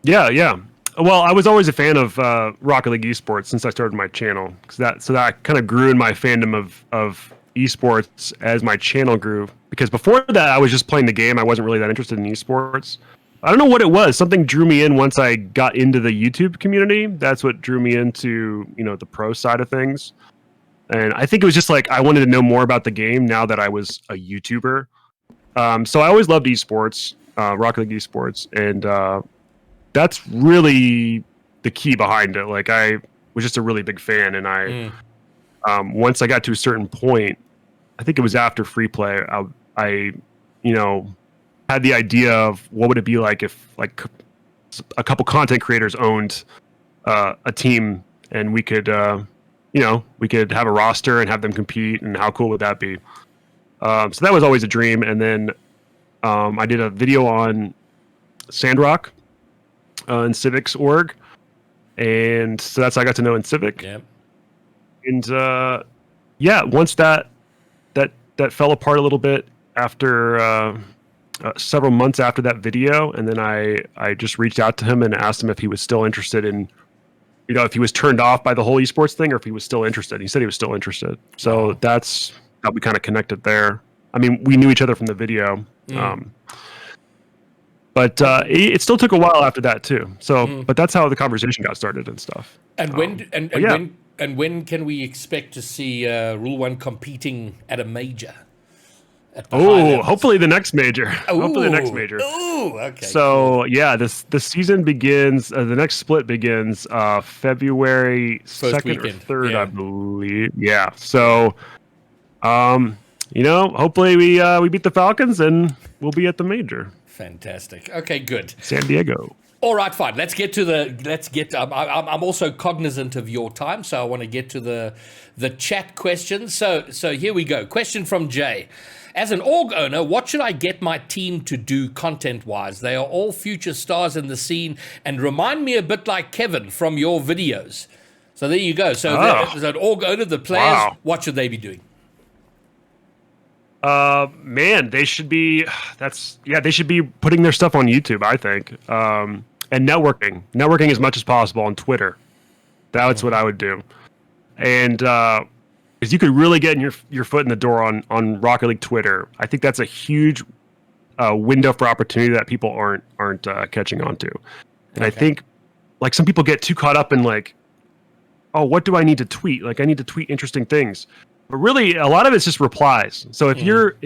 Yeah. Well, I was always a fan of Rocket League esports since I started my channel, so that kind of grew in my fandom of esports as my channel grew. Because before that, I was just playing the game. I wasn't really that interested in esports. I don't know what it was. Something drew me in once I got into the YouTube community. That's what drew me into, the pro side of things. And I think it was just like I wanted to know more about the game now that I was a YouTuber. So I always loved esports, Rocket League esports, and that's really the key behind it. Like I was just a really big fan, and I once I got to a certain point, I think it was after free play, I had the idea of what would it be like if like a couple content creators owned a team, and we could we could have a roster and have them compete, and how cool would that be? So that was always a dream. And then I did a video on Sandrock in Civic's org, and so that's how I got to know in Civic. Yeah. And once that fell apart a little bit after several months after that video, and then I just reached out to him and asked him if he was still interested in, if he was turned off by the whole esports thing or if he was still interested. He said he was still interested. So that's how we kind of connected there. I mean, we knew each other from the video. But it still took a while after that too. So, but that's how the conversation got started and stuff. And when can we expect to see RuleOne competing at a major? Hopefully the next major. Hopefully the next major. Oh, okay. So the season begins. The next split begins February 2nd or 3rd, I believe. Yeah. So, hopefully we beat the Falcons and we'll be at the major. Fantastic. Okay, good. San Diego. All right, fine. I'm also cognizant of your time, so I want to get to the chat questions. So here we go. Question from Jay. As an org owner, what should I get my team to do content-wise? They are all future stars in the scene and remind me a bit like Kevin from your videos. So there you go. So as an org owner, the players, what should they be doing? Man, they should be. They should be putting their stuff on YouTube, I think, and networking as much as possible on Twitter. That's what I would do, and because you could really get your foot in the door on Rocket League Twitter. I think that's a huge window for opportunity that people aren't catching on to, and I think like some people get too caught up in like, oh, what do I need to tweet? Like I need to tweet interesting things. But really, a lot of it's just replies. So if you're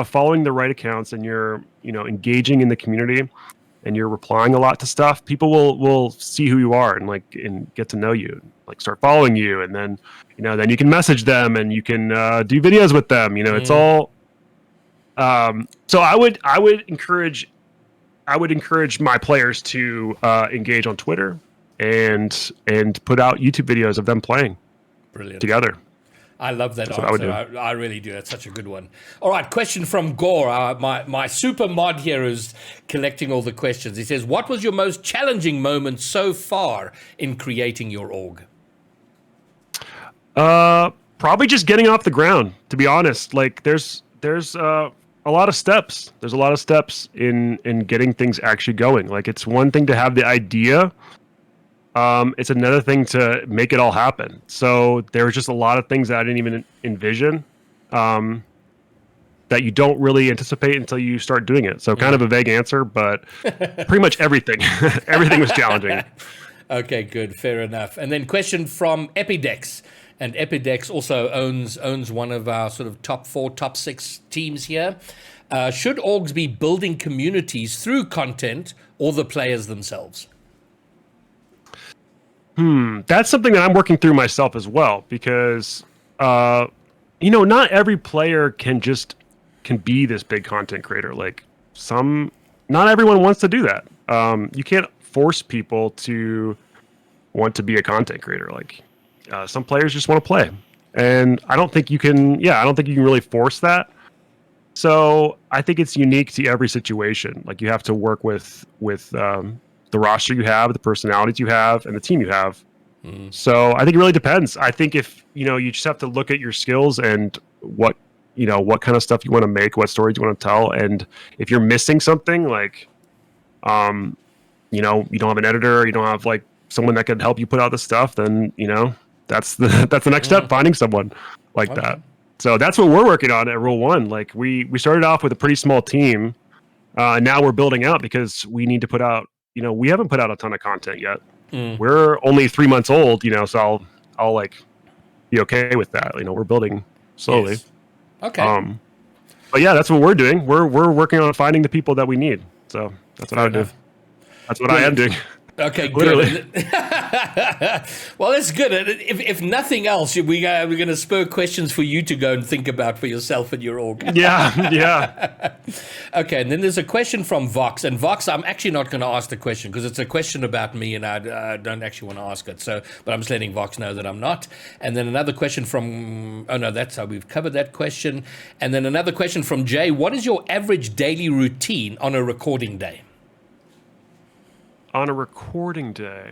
following the right accounts and you're engaging in the community and you're replying a lot to stuff, people will see who you are and get to know you. like start following you, and then then you can message them and you can do videos with them. It's all. So I would encourage my players to engage on Twitter and put out YouTube videos of them playing together. I love that answer. I really do. That's such a good one. All right, question from Gore, my super mod here who's collecting all the questions. He says, what was your most challenging moment so far in creating your org? Probably just getting off the ground, to be honest. Like there's a lot of steps. There's a lot of steps in getting things actually going. Like it's one thing to have the idea. It's another thing to make it all happen. So there was just a lot of things that I didn't even envision that you don't really anticipate until you start doing it. So kind of a vague answer, but pretty much everything. Everything was challenging. Okay, good. Fair enough. And then question from Epidex. And Epidex also owns one of our sort of top 4, top 6 teams here. Should orgs be building communities through content or the players themselves? That's something that I'm working through myself as well, because not every player can be this big content creator. Like not everyone wants to do that. You can't force people to want to be a content creator. Like some players just want to play, and I don't think you can really force that. So I think it's unique to every situation. Like you have to work with the roster you have, the personalities you have, and the team you have. So I think it really depends. I think if you just have to look at your skills and what kind of stuff you want to make, what stories you want to tell, and if you're missing something, like you don't have an editor, you don't have like someone that could help you put out the stuff, then that's the next step, finding someone like that. So that's what we're working on at RuleOne. Like we started off with a pretty small team, and now we're building out because we need to put out. We haven't put out a ton of content yet. We're only 3 months old, so I'll like be okay with that. We're building slowly. Yes. Okay. But yeah, that's what we're doing. We're working on finding the people that we need. So that's what I do. That's what I am doing. Okay, Literally. good. Well, that's good. If nothing else, we're going to spur questions for you to go and think about for yourself and your org. Yeah. Okay, and then there's a question from Vox. And Vox, I'm actually not going to ask the question because it's a question about me and I don't actually want to ask it. But I'm just letting Vox know that I'm not. And then another question from, that's how we've covered that question. And then another question from Jay. What is your average daily routine on a recording day? On a recording day.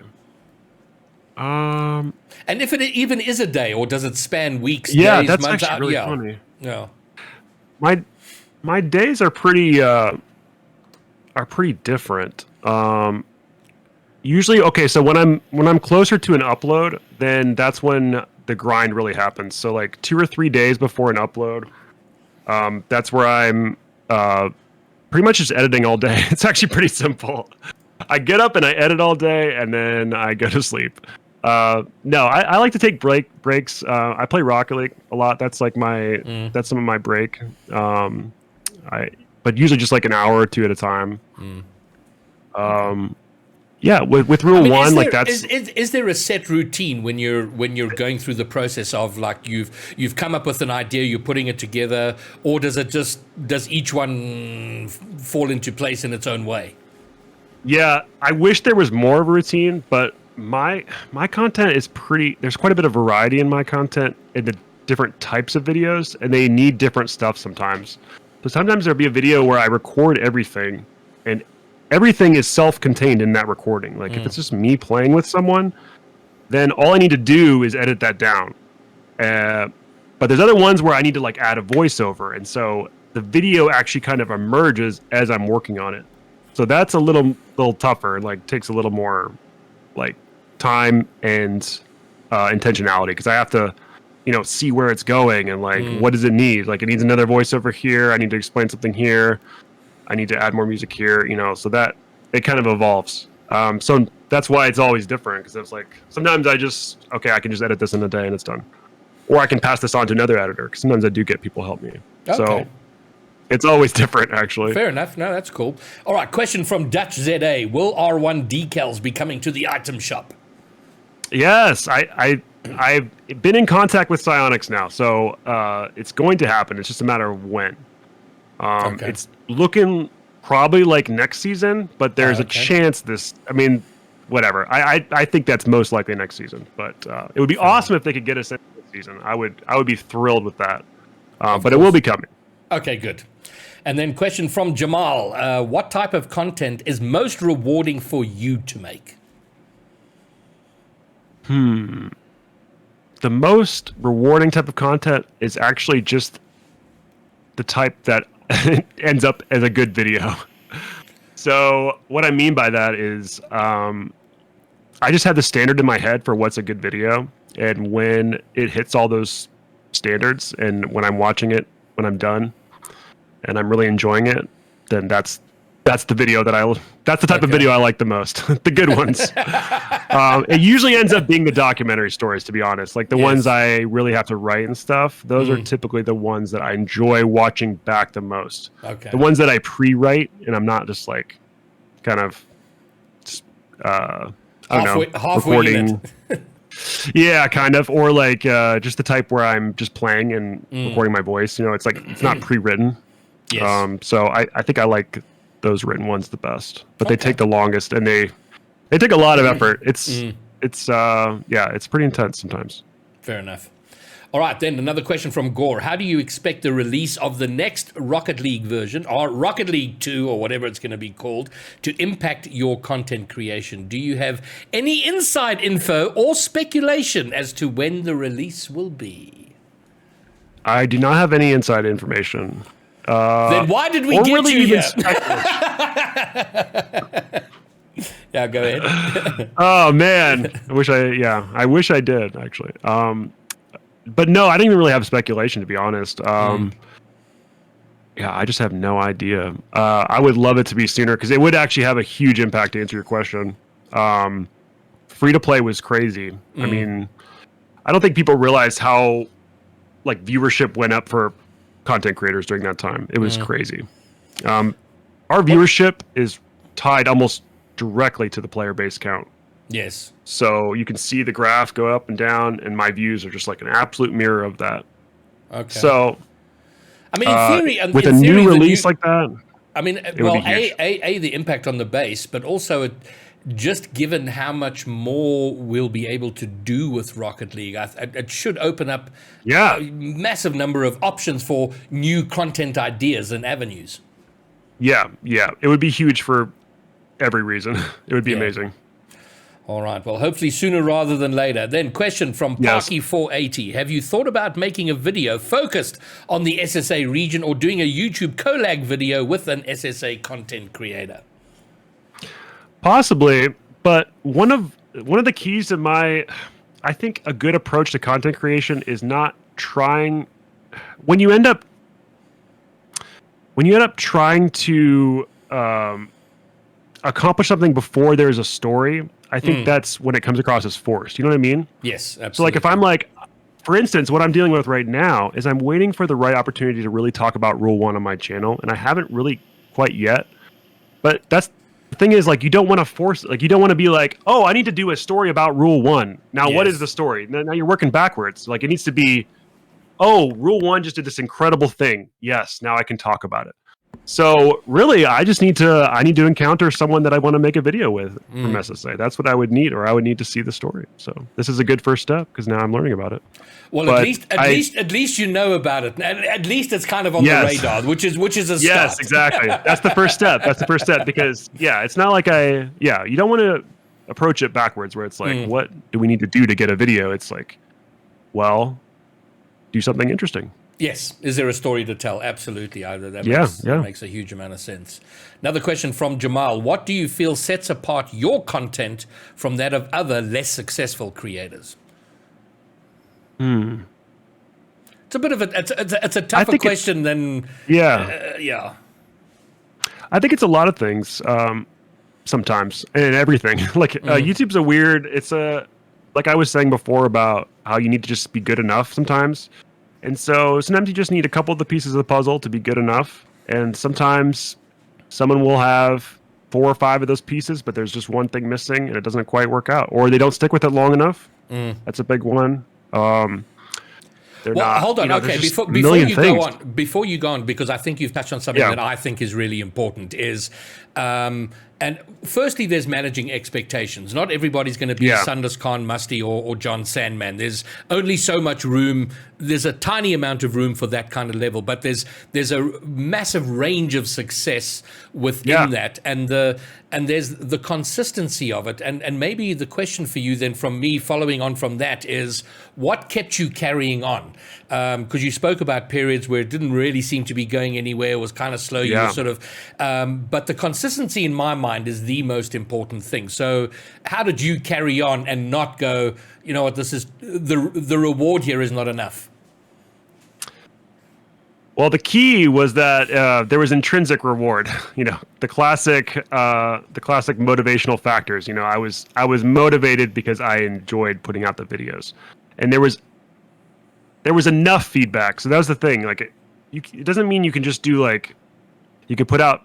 And if it even is a day, or does it span weeks, days, that's months? Actually really funny. Yeah. My days are pretty different. Usually, okay, so when I'm closer to an upload, then that's when the grind really happens. So like 2 or 3 days before an upload, that's where I'm pretty much just editing all day. It's actually pretty simple. I get up and I edit all day, and then I go to sleep. No, I like to take breaks. I play Rocket League a lot. That's like that's some of my break. But usually just like an hour or 2 at a time. Yeah, with RuleOne, is there a set routine when you're going through the process of like you've come up with an idea, you're putting it together, or does each one fall into place in its own way? Yeah, I wish there was more of a routine, but my content is there's quite a bit of variety in my content in the different types of videos, and they need different stuff sometimes. So sometimes there'll be a video where I record everything, and everything is self-contained in that recording. Like if it's just me playing with someone, then all I need to do is edit that down. But there's other ones where I need to like add a voiceover, and so the video actually kind of emerges as I'm working on it. So that's a little tougher, like takes a little more like time and intentionality, because I have to, see where it's going and like what does it need? Like it needs another voiceover here. I need to explain something here. I need to add more music here. So that it kind of evolves. So that's why it's always different, because it's like sometimes I can just edit this in a day and it's done, or I can pass this on to another editor, because sometimes I do get people help me. Okay. So it's always different, actually. Fair enough. No, that's cool. All right, question from Dutch ZA. Will R1 decals be coming to the item shop? Yes, I've been in contact with Psionics now, so it's going to happen. It's just a matter of when. Okay. It's looking probably like next season, but there's a chance this. I mean, whatever. I think that's most likely next season, but it would be awesome if they could get us in this season. I would be thrilled with that. But it will be coming. Okay, good. And then question from Jamal: what type of content is most rewarding for you to make? The most rewarding type of content is actually just the type that ends up as a good video. So what I mean by that is I just have the standard in my head for what's a good video, and when it hits all those standards, and when I'm watching it, when I'm done and I'm really enjoying it, then that's the video that's the type of video I like the most. The good ones. It usually ends up being the documentary stories, to be honest. Like the ones I really have to write and stuff. Those are typically the ones that I enjoy watching back the most. Okay. The ones that I pre-write and I'm not just like kind of just, I don't know, recording. Yeah, kind of. Or like just the type where I'm just playing and recording my voice. You know, it's like it's not pre-written. Yes. So I think I like those written ones the best, but they take the longest, and they take a lot of effort. It's pretty intense sometimes. Fair enough. All right, then another question from Gore. How do you expect the release of the next Rocket League version, or Rocket League 2, or whatever it's going to be called, to impact your content creation? Do you have any inside info or speculation as to when the release will be? I do not have any inside information. Then why did we get really you here? Yeah, go ahead. Oh man, I wish I did actually. But no, I didn't even really have speculation, to be honest. Yeah, I just have no idea. I would love it to be sooner because it would actually have a huge impact, to answer your question. Free to play was crazy. I mean, I don't think people realize how like viewership went up for content creators during that time. It was crazy. Our viewership is tied almost directly to the player base count. Yes. So you can see the graph go up and down, and my views are just like an absolute mirror of that. Okay. So, I mean, in theory, with a new release like that, I mean, well, the impact on the base, but also just given how much more we'll be able to do with Rocket League, it should open up a massive number of options for new content ideas and avenues. Yeah, it would be huge for every reason. It would be amazing. All right. Well, hopefully sooner rather than later. Then question from Parky480. Have you thought about making a video focused on the SSA region or doing a YouTube collab video with an SSA content creator? Possibly, but one of the keys to I think a good approach to content creation is not trying when you end up trying to accomplish something before there's a story. I think that's when it comes across as forced. You know what I mean? Yes, absolutely. So like if I'm like, for instance, what I'm dealing with right now is I'm waiting for the right opportunity to really talk about RuleOne on my channel, and I haven't really quite yet. But the thing is, like, you don't want to force, like, you don't want to be like, oh, I need to do a story about RuleOne. Now, what is the story? Now you're working backwards. Like, it needs to be, oh, RuleOne just did this incredible thing. Yes, now I can talk about it. So really, I need to encounter someone that I want to make a video with from SSA. That's what I would need, or I would need to see the story. So this is a good first step because now I'm learning about it. Well, at least you know about it. At least it's kind of on the radar, which is a start. Yes, exactly. That's the first step. That's the first step because it's not like you don't want to approach it backwards where it's like, what do we need to do to get a video? It's like, well, do something interesting. Yes. Is there a story to tell? Absolutely. That makes a huge amount of sense. Another question from Jamal. What do you feel sets apart your content from that of other less successful creators? It's a bit of it's a tougher question than... I think it's a lot of things sometimes and everything. Like YouTube's like I was saying before about how you need to just be good enough sometimes. And so sometimes you just need a couple of the pieces of the puzzle to be good enough. And sometimes someone will have 4 or 5 of those pieces, but there's just one thing missing and it doesn't quite work out, or they don't stick with it long enough. That's a big one. Hold on. Okay, before you go on, because I think you've touched on something that I think is really important. Is and firstly, there's managing expectations. Not everybody's going to be SunlessKhan, Musty, or John Sandman. There's only so much room. There's a tiny amount of room for that kind of level, but there's a massive range of success within that, and there's the consistency of it. And maybe the question for you then, from me following on from that, is what kept you carrying on? Because you spoke about periods where it didn't really seem to be going anywhere. It was kind of slow. You were sort of, but the consistency in my mind is the most important thing. So how did you carry on and not go, you know what, this is the reward here is not enough? Well, the key was that there was intrinsic reward. You know, the classic motivational factors. You know, I was motivated because I enjoyed putting out the videos, and there was enough feedback. So that was the thing. Like, it doesn't mean you can just do like, you could put out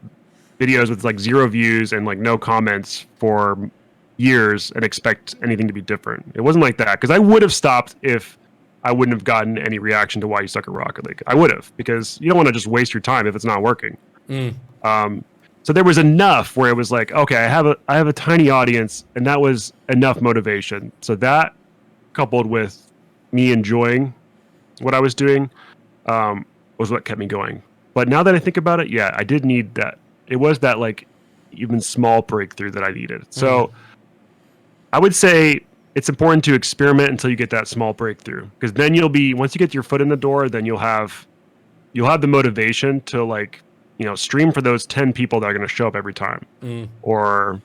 videos with like 0 views and like no comments for years and expect anything to be different. It wasn't like that, because I would have stopped if I wouldn't have gotten any reaction to why you suck at Rocket League. I would have, because you don't want to just waste your time if it's not working. So there was enough where it was like, okay, I have a tiny audience, and that was enough motivation. So that, coupled with me enjoying what I was doing, was what kept me going. But now that I think about it, I did need that. It was that like even small breakthrough that I needed. So I would say it's important to experiment until you get that small breakthrough, because then once you get your foot in the door, then you'll have the motivation to, like, you know, stream for those 10 people that are going to show up every time, or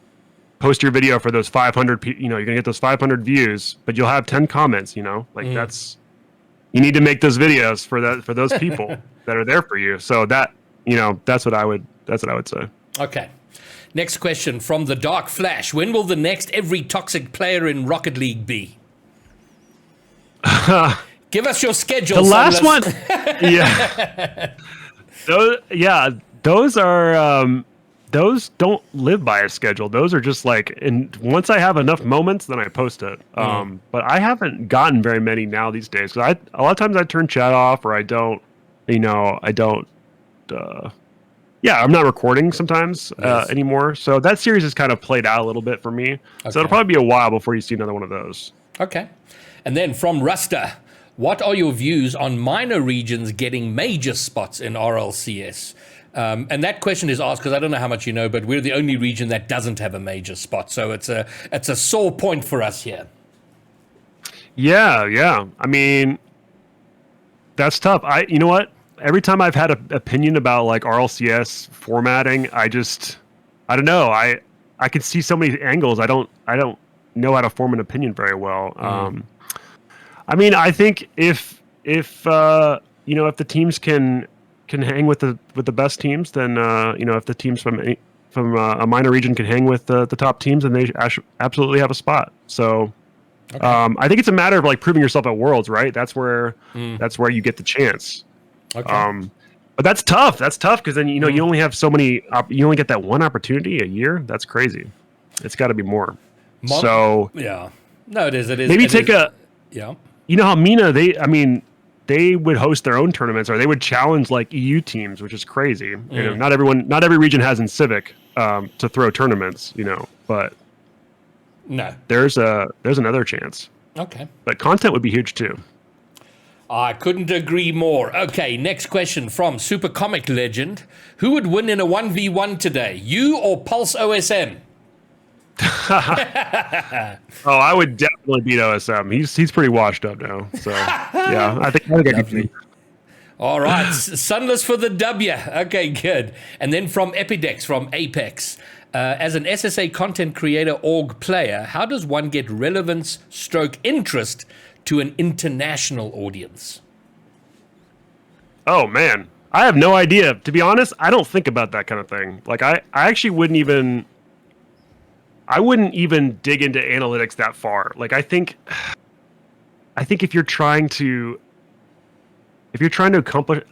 post your video for those 500 you know, you're going to get those 500 views, but you'll have 10 comments, you know, like you need to make those videos for those people that are there for you. So that, you know, that's what I would say. Okay. Next question from the Dark Flash. When will the next Every Toxic Player in Rocket League be? Give us your schedule. The last one. Those are those don't live by a schedule. Those are just like, and once I have enough moments, then I post it. But I haven't gotten very many now these days, because a lot of times I turn chat off, or I don't. I'm not recording sometimes anymore. So that series has kind of played out a little bit for me. Okay. So it'll probably be a while before you see another one of those. Okay. And then from Rusta, what are your views on minor regions getting major spots in RLCS? And that question is asked because I don't know how much you know, but we're the only region that doesn't have a major spot. So it's a sore point for us here. Yeah. I mean, that's tough. You know what? Every time I've had an opinion about like RLCS formatting, I don't know. I can see so many angles. I don't know how to form an opinion very well. I mean, I think if you know, if the teams can hang with the best teams, then you know, if the teams from a minor region can hang with the top teams, then they absolutely have a spot. So. Okay. I think it's a matter of like proving yourself at Worlds, right? That's where you get the chance. Okay. But that's tough. That's tough, because then, you know, you only have so many. You only get that one opportunity a year. That's crazy. It's got to be more. No, it is. Maybe You know how MENA, they would host their own tournaments, or they would challenge like EU teams, which is crazy. You know, not every region has in Civic to throw tournaments. You know, but no, there's another chance. Okay, but content would be huge too. I couldn't agree more. Okay, next question from Super Comic Legend. Who would win in a 1v1 today? You or Pulse OSM? I would definitely beat OSM. He's pretty washed up now. So, yeah, I think I could. All right, Sunless for the W. Okay, good. And then from Epidex, from Apex. As an SSA Content Creator org player, how does one get relevance / interest to an international audience? Oh man, I have no idea. To be honest, I don't think about that kind of thing. Like I actually wouldn't even dig into analytics that far. Like I think if you're trying to if you're trying to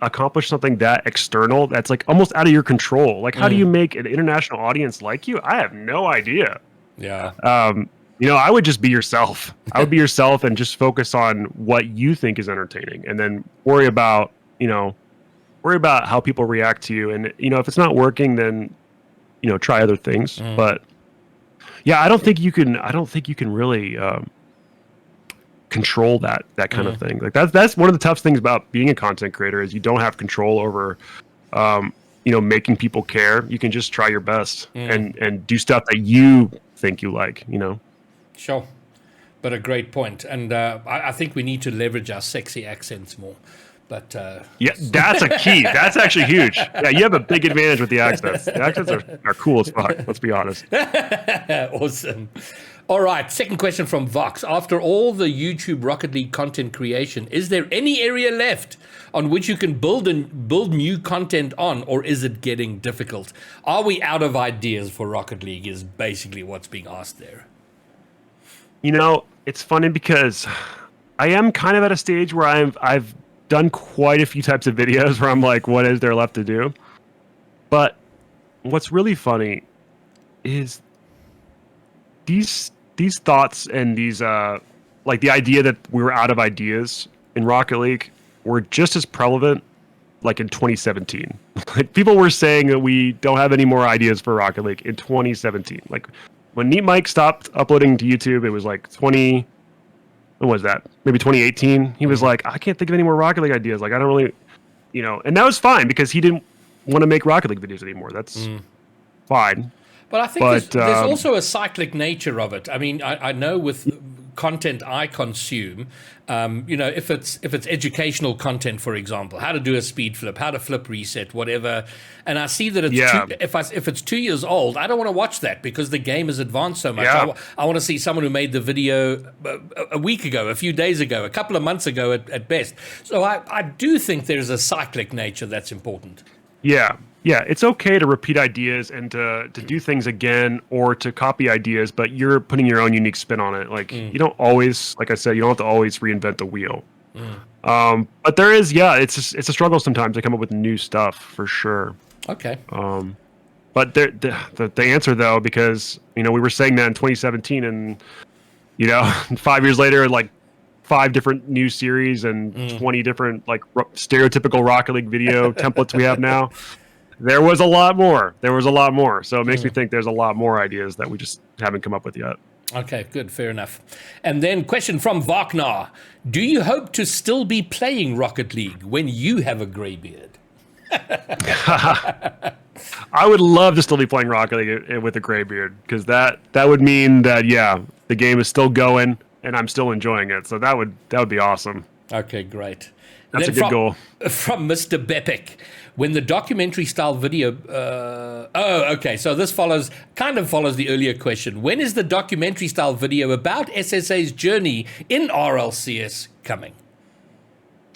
accomplish something that external, that's like almost out of your control. Like, how do you make an international audience like you? I have no idea. Yeah. I would just be yourself. I would be yourself and just focus on what you think is entertaining, and then worry about how people react to you. And if it's not working, then try other things. But yeah, I don't think you can really control that kind of thing. Like that's one of the tough things about being a content creator, is you don't have control over making people care. You can just try your best and do stuff that you think you like. Sure. But a great point. And I think we need to leverage our sexy accents more. But yeah, that's a key. That's actually huge. Yeah, you have a big advantage with the accents. The accents are cool as fuck. Let's be honest. Awesome. All right. Second question from Vox. After all the YouTube Rocket League content creation, is there any area left on which you can build new content on, or is it getting difficult? Are we out of ideas for Rocket League? Is basically what's being asked there. It's funny because I am kind of at a stage where I've done quite a few types of videos where I'm like, what is there left to do? But what's really funny is these thoughts and these like the idea that we were out of ideas in Rocket League were just as prevalent like in 2017. Like, people were saying that we don't have any more ideas for Rocket League in 2017. Like, when Neat Mike stopped uploading to YouTube, it was like when was that? Maybe 2018. He was like, I can't think of any more Rocket League ideas. Like, I don't really, and that was fine because he didn't want to make Rocket League videos anymore. That's fine. But I think there's also a cyclic nature of it. I mean, I know with content I consume, if it's educational content, for example, how to do a speed flip, how to flip reset, whatever, and I see that it's if it's 2 years old, I don't want to watch that because the game has advanced so much. Yeah. I want to see someone who made the video a week ago, a few days ago, a couple of months ago at best. So I do think there's a cyclic nature that's important. Yeah, it's okay to repeat ideas and to do things again or to copy ideas, but you're putting your own unique spin on it. Like, you don't always, like I said, you don't have to always reinvent the wheel. But there is, it's a struggle sometimes to come up with new stuff for sure. Okay. But the answer though, because we were saying that in 2017, and 5 years later, like 5 different new series and 20 different like stereotypical Rocket League video templates we have now. There was a lot more. So it makes me think there's a lot more ideas that we just haven't come up with yet. Okay, good. Fair enough. And then question from Wagner. Do you hope to still be playing Rocket League when you have a gray beard? I would love to still be playing Rocket League with a gray beard, because that would mean that, the game is still going and I'm still enjoying it. So that would be awesome. Okay, great. That's a good goal. From Mr. Bepic. When the documentary style video, okay. So this follows the earlier question. When is the documentary style video about SSA's journey in RLCS coming?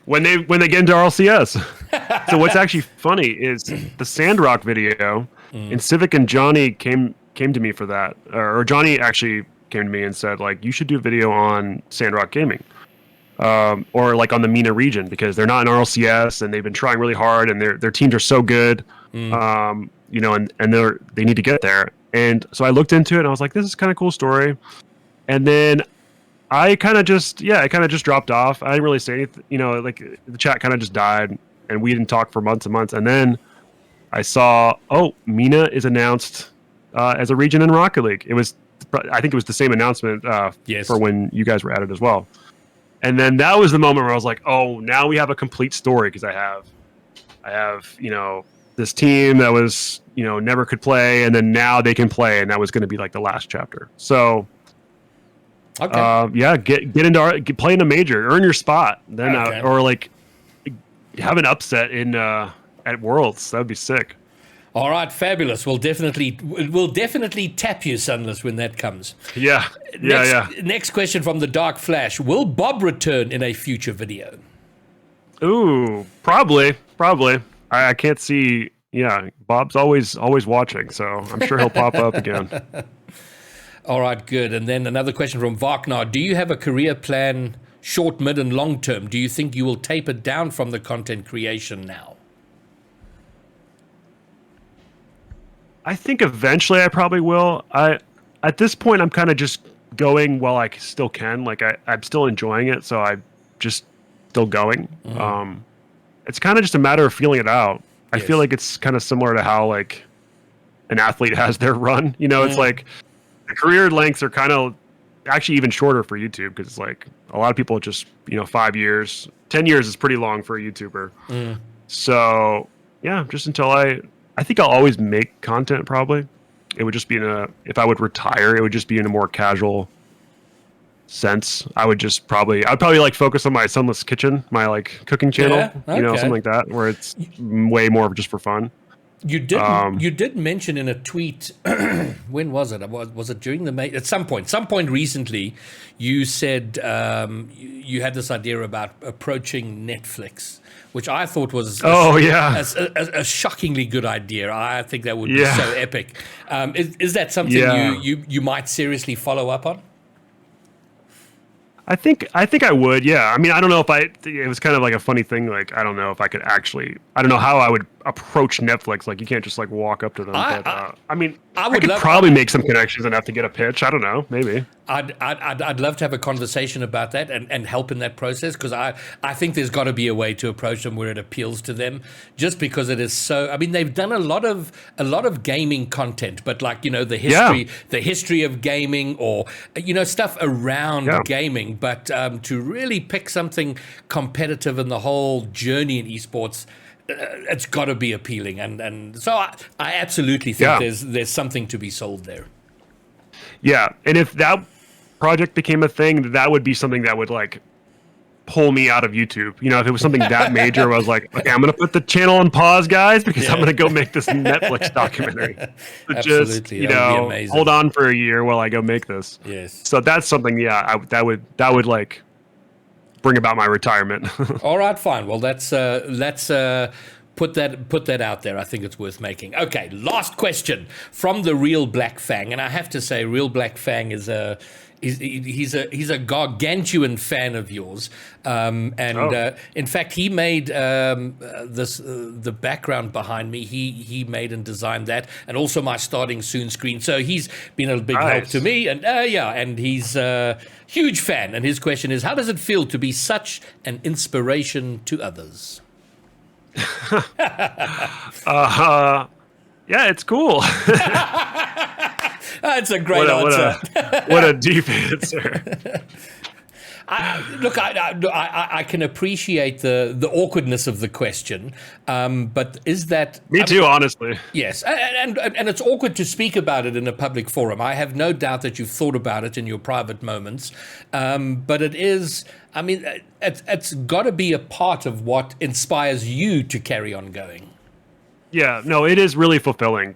When they get into RLCS. So what's actually funny is the Sandrock video, and Civic and Johnny came to me for that, or Johnny actually came to me and said, like, you should do a video on Sandrock Gaming. Or like on the MENA region, because they're not in RLCS and they've been trying really hard and their teams are so good, and they need to get there. And so I looked into it and I was like, this is kind of cool story. And then I kind of just dropped off. I didn't really say anything, like the chat kind of just died and we didn't talk for months and months. And then I saw, MENA is announced as a region in Rocket League. I think it was the same announcement for when you guys were at it as well. And then that was the moment where I was like, oh, now we have a complete story, because I have, this team that was, never could play, and then now they can play, and that was going to be like the last chapter. So, get into play in a major, earn your spot, then or like have an upset in at Worlds. That would be sick. All right, fabulous. We'll definitely tap you, Sunless, when that comes. Yeah. Next question from the Dark Flash. Will Bob return in a future video? Ooh, probably. I can't see. Yeah, Bob's always watching, so I'm sure he'll pop up again. All right, good. And then another question from Wagner. Do you have a career plan short, mid, and long term? Do you think you will taper down from the content creation now? I think eventually I probably will. At this point, I'm kind of just going while I still can. Like I'm still enjoying it, so I'm just still going. It's kind of just a matter of feeling it out. I feel like it's kind of similar to how like an athlete has their run. You know, it's like the career lengths are kind of actually even shorter for YouTube, because it's like a lot of people just, 5 years, 10 years is pretty long for a YouTuber. So yeah, just until I think I'll always make content. Probably it would just be if I would retire, it would just be in a more casual sense. I'd probably like focus on my Sunless Kitchen, my like cooking channel, something like that, where it's way more just for fun. You did mention in a tweet, when was it? Was it during at some point recently, you said you had this idea about approaching Netflix, which I thought was a shockingly good idea. I think that would be so epic. Is that something you might seriously follow up on? I think I would, yeah. I mean, I don't know if it was kind of like a funny thing. Like, I don't know if I could actually, I don't know how I would approach Netflix. Like, you can't just like walk up to them. I could probably make some connections enough to get a pitch. I don't know, maybe. I'd love to have a conversation about that and help in that process, because I think there's got to be a way to approach them where it appeals to them, just because it is so. I mean, they've done a lot of gaming content, but like the history of gaming, or stuff around gaming, but to really pick something competitive in the whole journey in esports, it's got to be appealing, and so I absolutely think there's something to be sold there. Yeah, and if that project became a thing, that would be something that would like pull me out of YouTube. If it was something that major, I was like, okay, I'm going to put the channel on pause, guys, because I'm going to go make this Netflix documentary. So just, hold on for a year while I go make this. Yes. So that's something, that would like bring about my retirement. All right, fine. Well, let's put that out there. I think it's worth making. Okay, last question from the Real Black Fang, and I have to say, Real Black Fang is he's a gargantuan fan of yours, in fact, he made the background behind me. He made and designed that, and also my starting soon screen. So he's been a big help to me, and and he's a huge fan. And his question is, how does it feel to be such an inspiration to others? Yeah, it's cool. That's a great answer. What a deep answer. I can appreciate the awkwardness of the question, but is that... Me too, honestly. Yes, and it's awkward to speak about it in a public forum. I have no doubt that you've thought about it in your private moments, but it is... I mean, it's got to be a part of what inspires you to carry on going. Yeah, no, it is really fulfilling.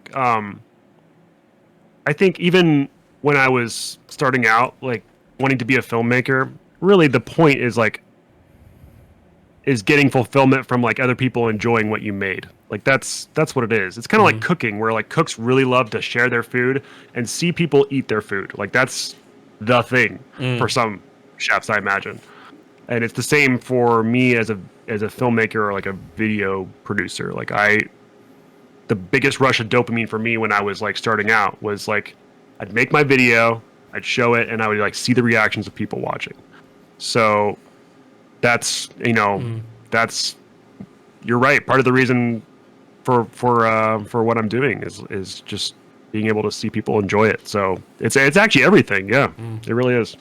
I think even when I was starting out, like wanting to be a filmmaker, really the point is getting fulfillment from like other people enjoying what you made. Like that's what it is. It's kind of like cooking, where like cooks really love to share their food and see people eat their food. Like that's the thing for some chefs, I imagine. And it's the same for me as a filmmaker or like a video producer. Like the biggest rush of dopamine for me when I was like starting out was like I'd make my video, I'd show it, and I would like see the reactions of people watching. So that's that's, you're right. Part of the reason for what I'm doing is just being able to see people enjoy it. So it's actually everything. Yeah, it really is.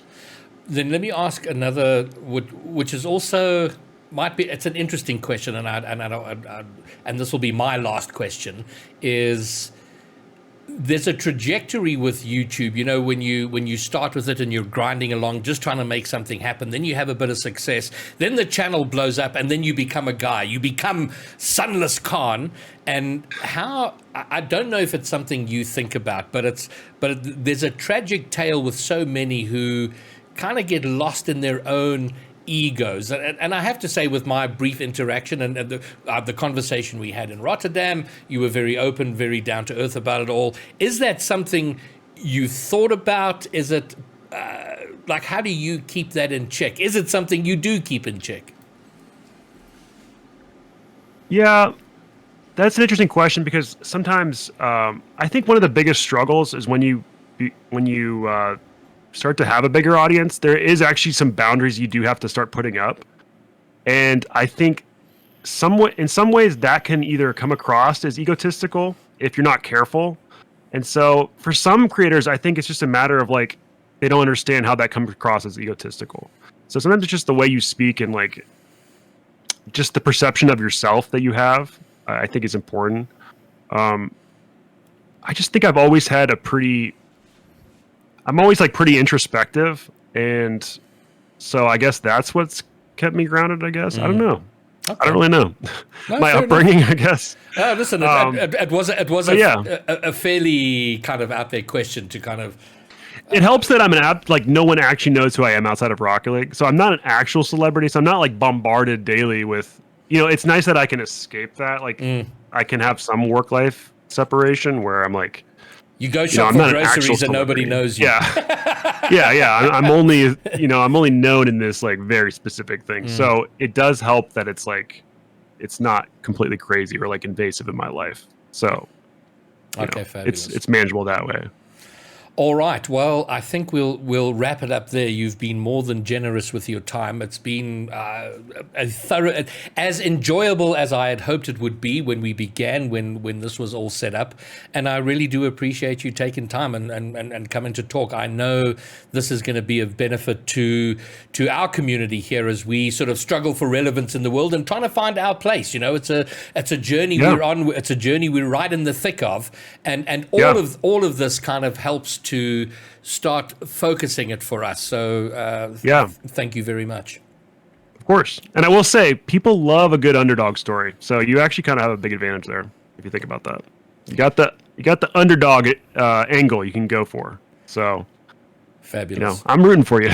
Then let me ask another, which is also it's an interesting question, and this will be my last question. Is there's a trajectory with YouTube, when you start with it and you're grinding along, just trying to make something happen, then you have a bit of success, then the channel blows up, and then you become a guy, you become SunlessKhan. And how, I don't know if it's something you think about, but there's a tragic tale with so many who kind of get lost in their own egos. And I have to say, with my brief interaction and the conversation we had in Rotterdam, you were very open, very down to earth about it all. Is that something you thought about? Is it like, how do you keep that in check? Is it something you do keep in check? Yeah, that's an interesting question because sometimes I think one of the biggest struggles is when you start to have a bigger audience, there is actually some boundaries you do have to start putting up, and I think in some ways that can either come across as egotistical if you're not careful, and so for some creators, I think it's just a matter of like they don't understand how that comes across as egotistical. So sometimes it's just the way you speak and like just the perception of yourself that you have. I think is important. I just think I've always had I'm always like pretty introspective, and so I guess that's what's kept me grounded. I guess I don't know. Okay. I don't really know. No, my upbringing, enough. I guess. Listen, it was a fairly kind of out there question to kind of. It helps that I'm an app, like no one actually knows who I am outside of Rocket League. So I'm not an actual celebrity. So I'm not like bombarded daily with, it's nice that I can escape that. Like I can have some work-life separation where I'm like. You go shop for groceries and nobody knows you. Yeah. yeah. I'm only, I'm only known in this like very specific thing. So it does help that it's like, it's not completely crazy or like invasive in my life. So it's manageable that way. All right. Well, I think we'll wrap it up there. You've been more than generous with your time. It's been a thorough, as enjoyable as I had hoped it would be when we began, when this was all set up. And I really do appreciate you taking time and coming to talk. I know this is going to be of benefit to our community here as we sort of struggle for relevance in the world and trying to find our place. It's a journey we're on. It's a journey we're right in the thick of, and all of this kind of helps to start focusing it for us. So thank you very much. Of course. And I will say, people love a good underdog story. So you actually kind of have a big advantage there if you think about that. You got the underdog angle you can go for. So fabulous. I'm rooting for you.